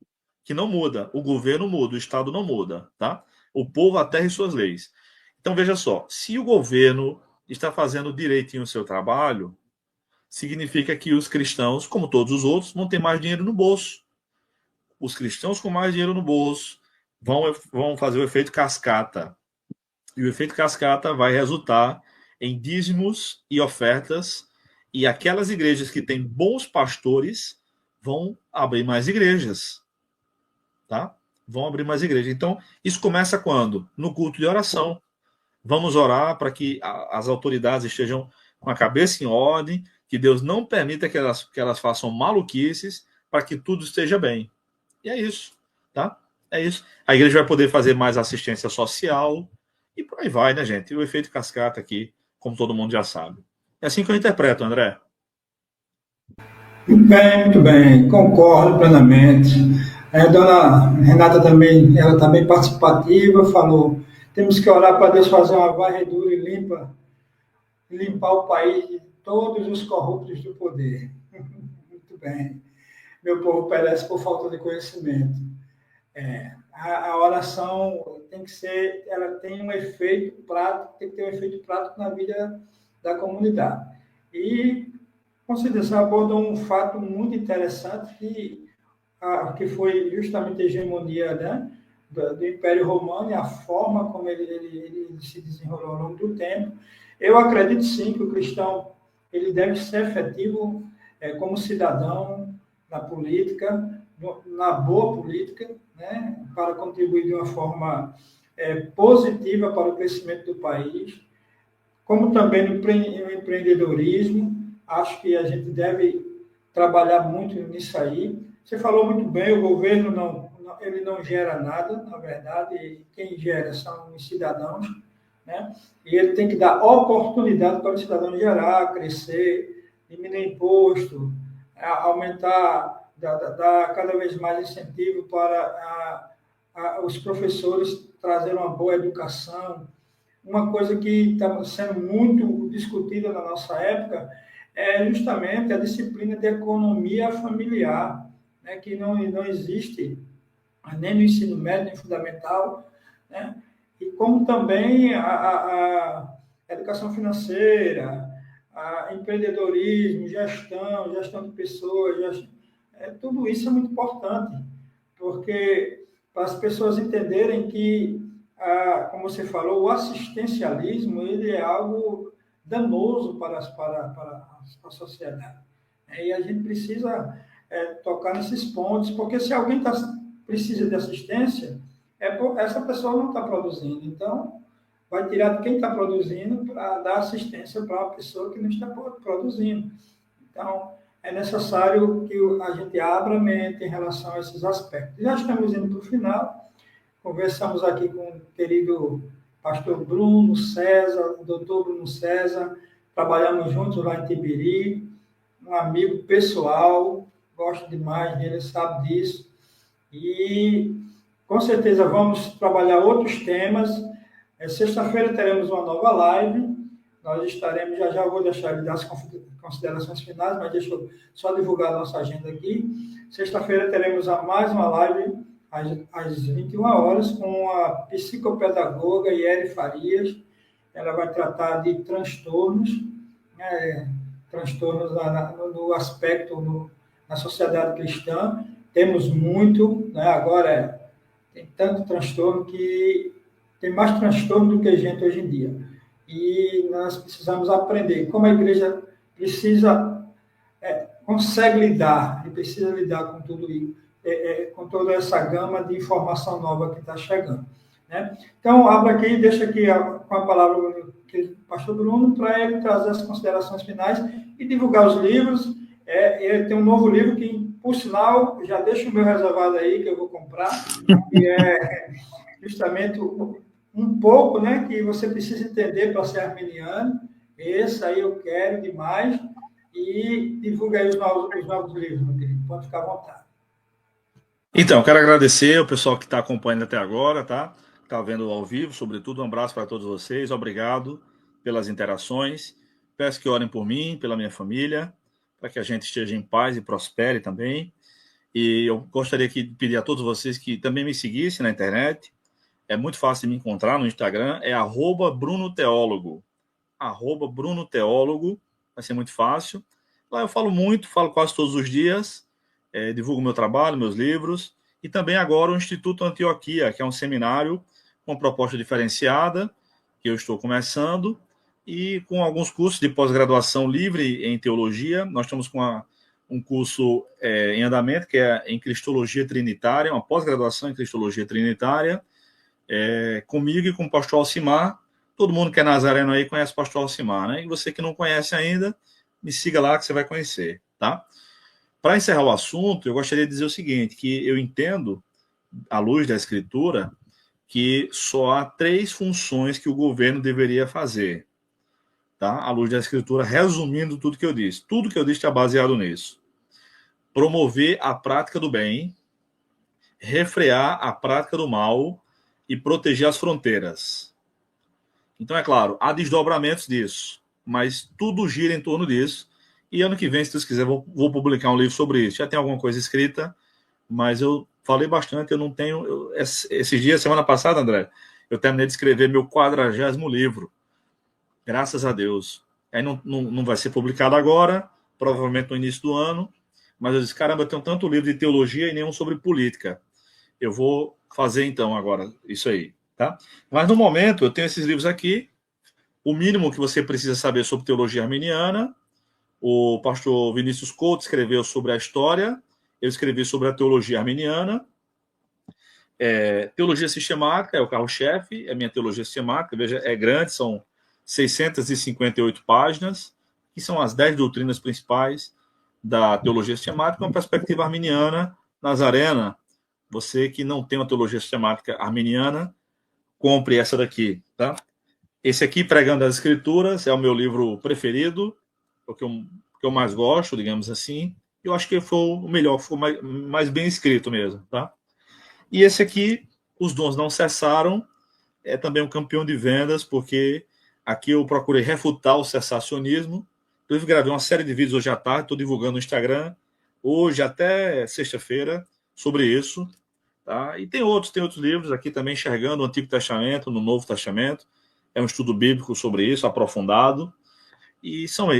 que não muda. O governo muda, o Estado não muda. Tá? O povo, a terra e suas leis. Então, veja só: se o governo está fazendo direitinho o seu trabalho, significa que os cristãos, como todos os outros, vão ter mais dinheiro no bolso. Os cristãos com mais dinheiro no bolso vão fazer o efeito cascata. E o efeito cascata vai resultar em dízimos e ofertas, e aquelas igrejas que têm bons pastores vão abrir mais igrejas. Tá? vão abrir mais igrejas. Então, isso começa quando? No culto de oração. Vamos orar para que as autoridades estejam com a cabeça em ordem, que Deus não permita que elas façam maluquices, para que tudo esteja bem. E é isso, tá? É isso. A igreja vai poder fazer mais assistência social e por aí vai, né, gente? E o efeito cascata aqui, como todo mundo já sabe. É assim que eu interpreto, André. Muito bem, concordo plenamente. A dona Renata também, ela também participativa, falou, temos que orar para Deus fazer uma varredura e limpar o país de todos os corruptos do poder. Muito bem. Meu povo perece por falta de conhecimento. A oração tem que ser, ela tem um efeito prático, tem que ter um efeito prático na vida da comunidade. E, com certeza, abordou um fato muito interessante que foi justamente a hegemonia, né, do Império Romano e a forma como ele se desenrolou ao longo do tempo. Eu acredito sim que o cristão ele deve ser efetivo como cidadão na política, na boa política, né, para contribuir de uma forma positiva para o crescimento do país, como também no empreendedorismo. Acho que a gente deve trabalhar muito nisso aí. Você falou muito bem, o governo ele não gera nada, na verdade, quem gera são os cidadãos, né? E ele tem que dar oportunidade para o cidadão gerar, crescer, diminuir imposto, aumentar, dar cada vez mais incentivo para os professores trazerem uma boa educação. Uma coisa que está sendo muito discutida na nossa época é justamente a disciplina de economia familiar, né, que não existe nem no ensino médio, nem fundamental, né? E como também a educação financeira, a empreendedorismo, gestão de pessoas, tudo isso é muito importante, porque para as pessoas entenderem que, como você falou, o assistencialismo ele é algo danoso para a sociedade. E a gente precisa tocar nesses pontos, porque se alguém precisa de assistência, essa pessoa não está produzindo. Então, vai tirar de quem está produzindo para dar assistência para uma pessoa que não está produzindo. Então, é necessário que a gente abra a mente em relação a esses aspectos. Já estamos indo para o final. Conversamos aqui com o querido pastor Bruno César, o doutor Bruno César. Trabalhamos juntos lá em Tibiri. Um amigo pessoal, gosto demais dele, sabe disso. E, com certeza, vamos trabalhar outros temas. Sexta-feira teremos uma nova live. Nós estaremos, já vou deixar ele dar as considerações finais, mas deixa eu só divulgar a nossa agenda aqui. Sexta-feira teremos mais uma live às 21 horas com a psicopedagoga Iere Farias. Ela vai tratar de transtornos, transtornos no aspecto na sociedade cristã. Temos muito, né? Agora tem tanto transtorno que tem mais transtorno do que gente hoje em dia. E nós precisamos aprender como a igreja consegue lidar, e precisa lidar com tudo isso, com toda essa gama de informação nova que está chegando. Né? Então, abro aqui e deixo aqui com a palavra do pastor Bruno para ele trazer as considerações finais e divulgar os livros. Ele tem um novo livro que, por sinal, já deixo o meu reservado aí, que eu vou comprar, que é justamente um pouco, né, que você precisa entender para ser arminiano. Esse aí eu quero demais. E divulga aí os novos livros, meu querido. Pode ficar à vontade. Então, quero agradecer o pessoal que está acompanhando até agora, tá? Está vendo ao vivo, sobretudo. Um abraço para todos vocês. Obrigado pelas interações. Peço que orem por mim, pela minha família, para que a gente esteja em paz e prospere também. E eu gostaria de pedir a todos vocês que também me seguissem na internet. É muito fácil de me encontrar no Instagram. É @BrunoTeólogo. @BrunoTeólogo. Vai ser muito fácil. Lá eu falo muito, falo quase todos os dias. Divulgo meu trabalho, meus livros. E também agora o Instituto Antioquia, que é um seminário com proposta diferenciada, que eu estou começando, e com alguns cursos de pós-graduação livre em teologia. Nós estamos com um curso em andamento, que é em Cristologia Trinitária, uma pós-graduação em Cristologia Trinitária, comigo e com o pastor Alcimar. Todo mundo que é nazareno aí conhece o pastor Alcimar, né? E você que não conhece ainda, me siga lá que você vai conhecer, tá? Para encerrar o assunto, eu gostaria de dizer o seguinte, que eu entendo, à luz da Escritura, que só há 3 funções que o governo deveria fazer, tá? À luz da Escritura, resumindo tudo que eu disse. Tudo que eu disse está baseado nisso. Promover a prática do bem, refrear a prática do mal e proteger as fronteiras. Então, é claro, há desdobramentos disso, mas tudo gira em torno disso. E ano que vem, se Deus quiser, vou publicar um livro sobre isso. Já tem alguma coisa escrita, mas eu falei bastante, eu não tenho... esses dias, semana passada, André, eu terminei de escrever meu 40º livro. Graças a Deus. Aí não vai ser publicado agora, provavelmente no início do ano, mas eu disse, caramba, eu tenho tanto livro de teologia e nenhum sobre política. Eu vou fazer, então, agora isso aí, tá? Mas, no momento, eu tenho esses livros aqui. O mínimo que você precisa saber sobre teologia arminiana. O pastor Vinícius Couto escreveu sobre a história. Eu escrevi sobre a teologia arminiana. Teologia sistemática é o carro-chefe, é minha teologia sistemática. Veja, é grande, são 658 páginas, que são as 10 doutrinas principais da teologia sistemática, uma perspectiva arminiana nazarena. Você que não tem uma teologia sistemática arminiana, compre essa daqui, tá? Esse aqui, Pregando as Escrituras, é o meu livro preferido, o que eu mais gosto, digamos assim. Eu acho que foi o melhor, foi mais bem escrito mesmo, tá? E esse aqui, Os Dons Não Cessaram, é também um campeão de vendas, porque aqui eu procurei refutar o cessacionismo. Eu gravei uma série de vídeos hoje à tarde, estou divulgando no Instagram, hoje até sexta-feira, sobre isso. Tá? E tem outros livros aqui também, enxergando o Antigo Testamento, no Novo Testamento. É um estudo bíblico sobre isso, aprofundado. E são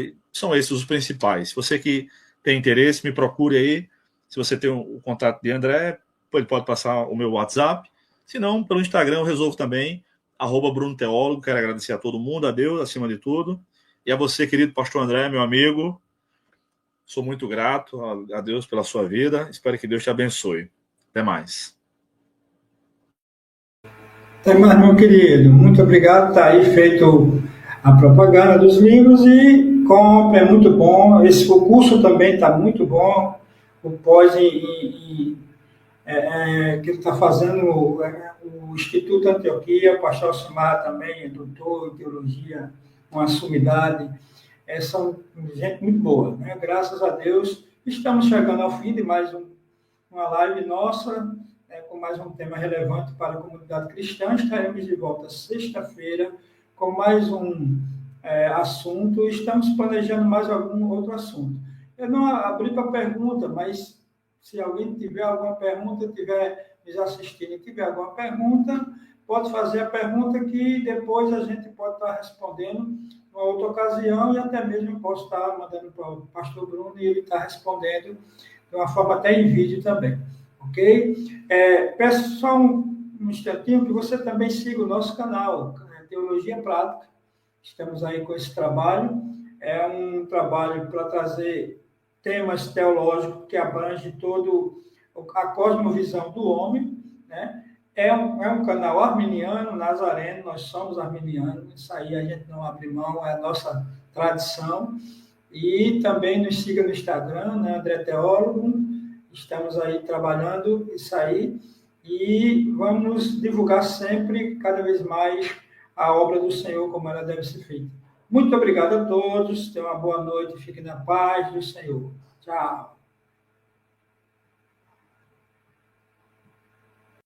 esses os principais. Se você que tem interesse, me procure aí. Se você tem o contato de André, ele pode passar o meu WhatsApp. Se não, pelo Instagram eu resolvo também, @Bruno Teólogo. Quero agradecer a todo mundo, a Deus, acima de tudo. E a você, querido pastor André, meu amigo. Sou muito grato a Deus pela sua vida. Espero que Deus te abençoe. Até mais. Até mais, meu querido. Muito obrigado. Está aí feito a propaganda dos livros e compre, é muito bom. O curso também está muito bom. O pós que ele está fazendo, o Instituto Antioquia, o pastor Alcimar também é doutor em teologia, uma sumidade. São gente muito boa, né? Graças a Deus, estamos chegando ao fim de mais uma live nossa, com mais um tema relevante para a comunidade cristã. Estaremos de volta sexta-feira com mais um assunto. Estamos planejando mais algum outro assunto. Eu não abri para pergunta, mas se alguém tiver alguma pergunta, tiver nos assistindo e tiver alguma pergunta, pode fazer a pergunta que depois a gente pode estar respondendo numa outra ocasião, e até mesmo eu posso estar mandando para o pastor Bruno e ele está respondendo de uma forma até em vídeo também, ok? Peço só um instantinho que você também siga o nosso canal, Teologia Prática. Estamos aí com esse trabalho. É um trabalho para trazer temas teológicos que abrange todo a cosmovisão do homem, né? É um canal arminiano, nazareno, nós somos arminianos, isso aí a gente não abre mão, é a nossa tradição. E também nos siga no Instagram, né, André Teólogo, estamos aí trabalhando isso aí, e vamos divulgar sempre, cada vez mais, a obra do Senhor como ela deve ser feita. Muito obrigado a todos, tenham uma boa noite, fiquem na paz do Senhor. Tchau.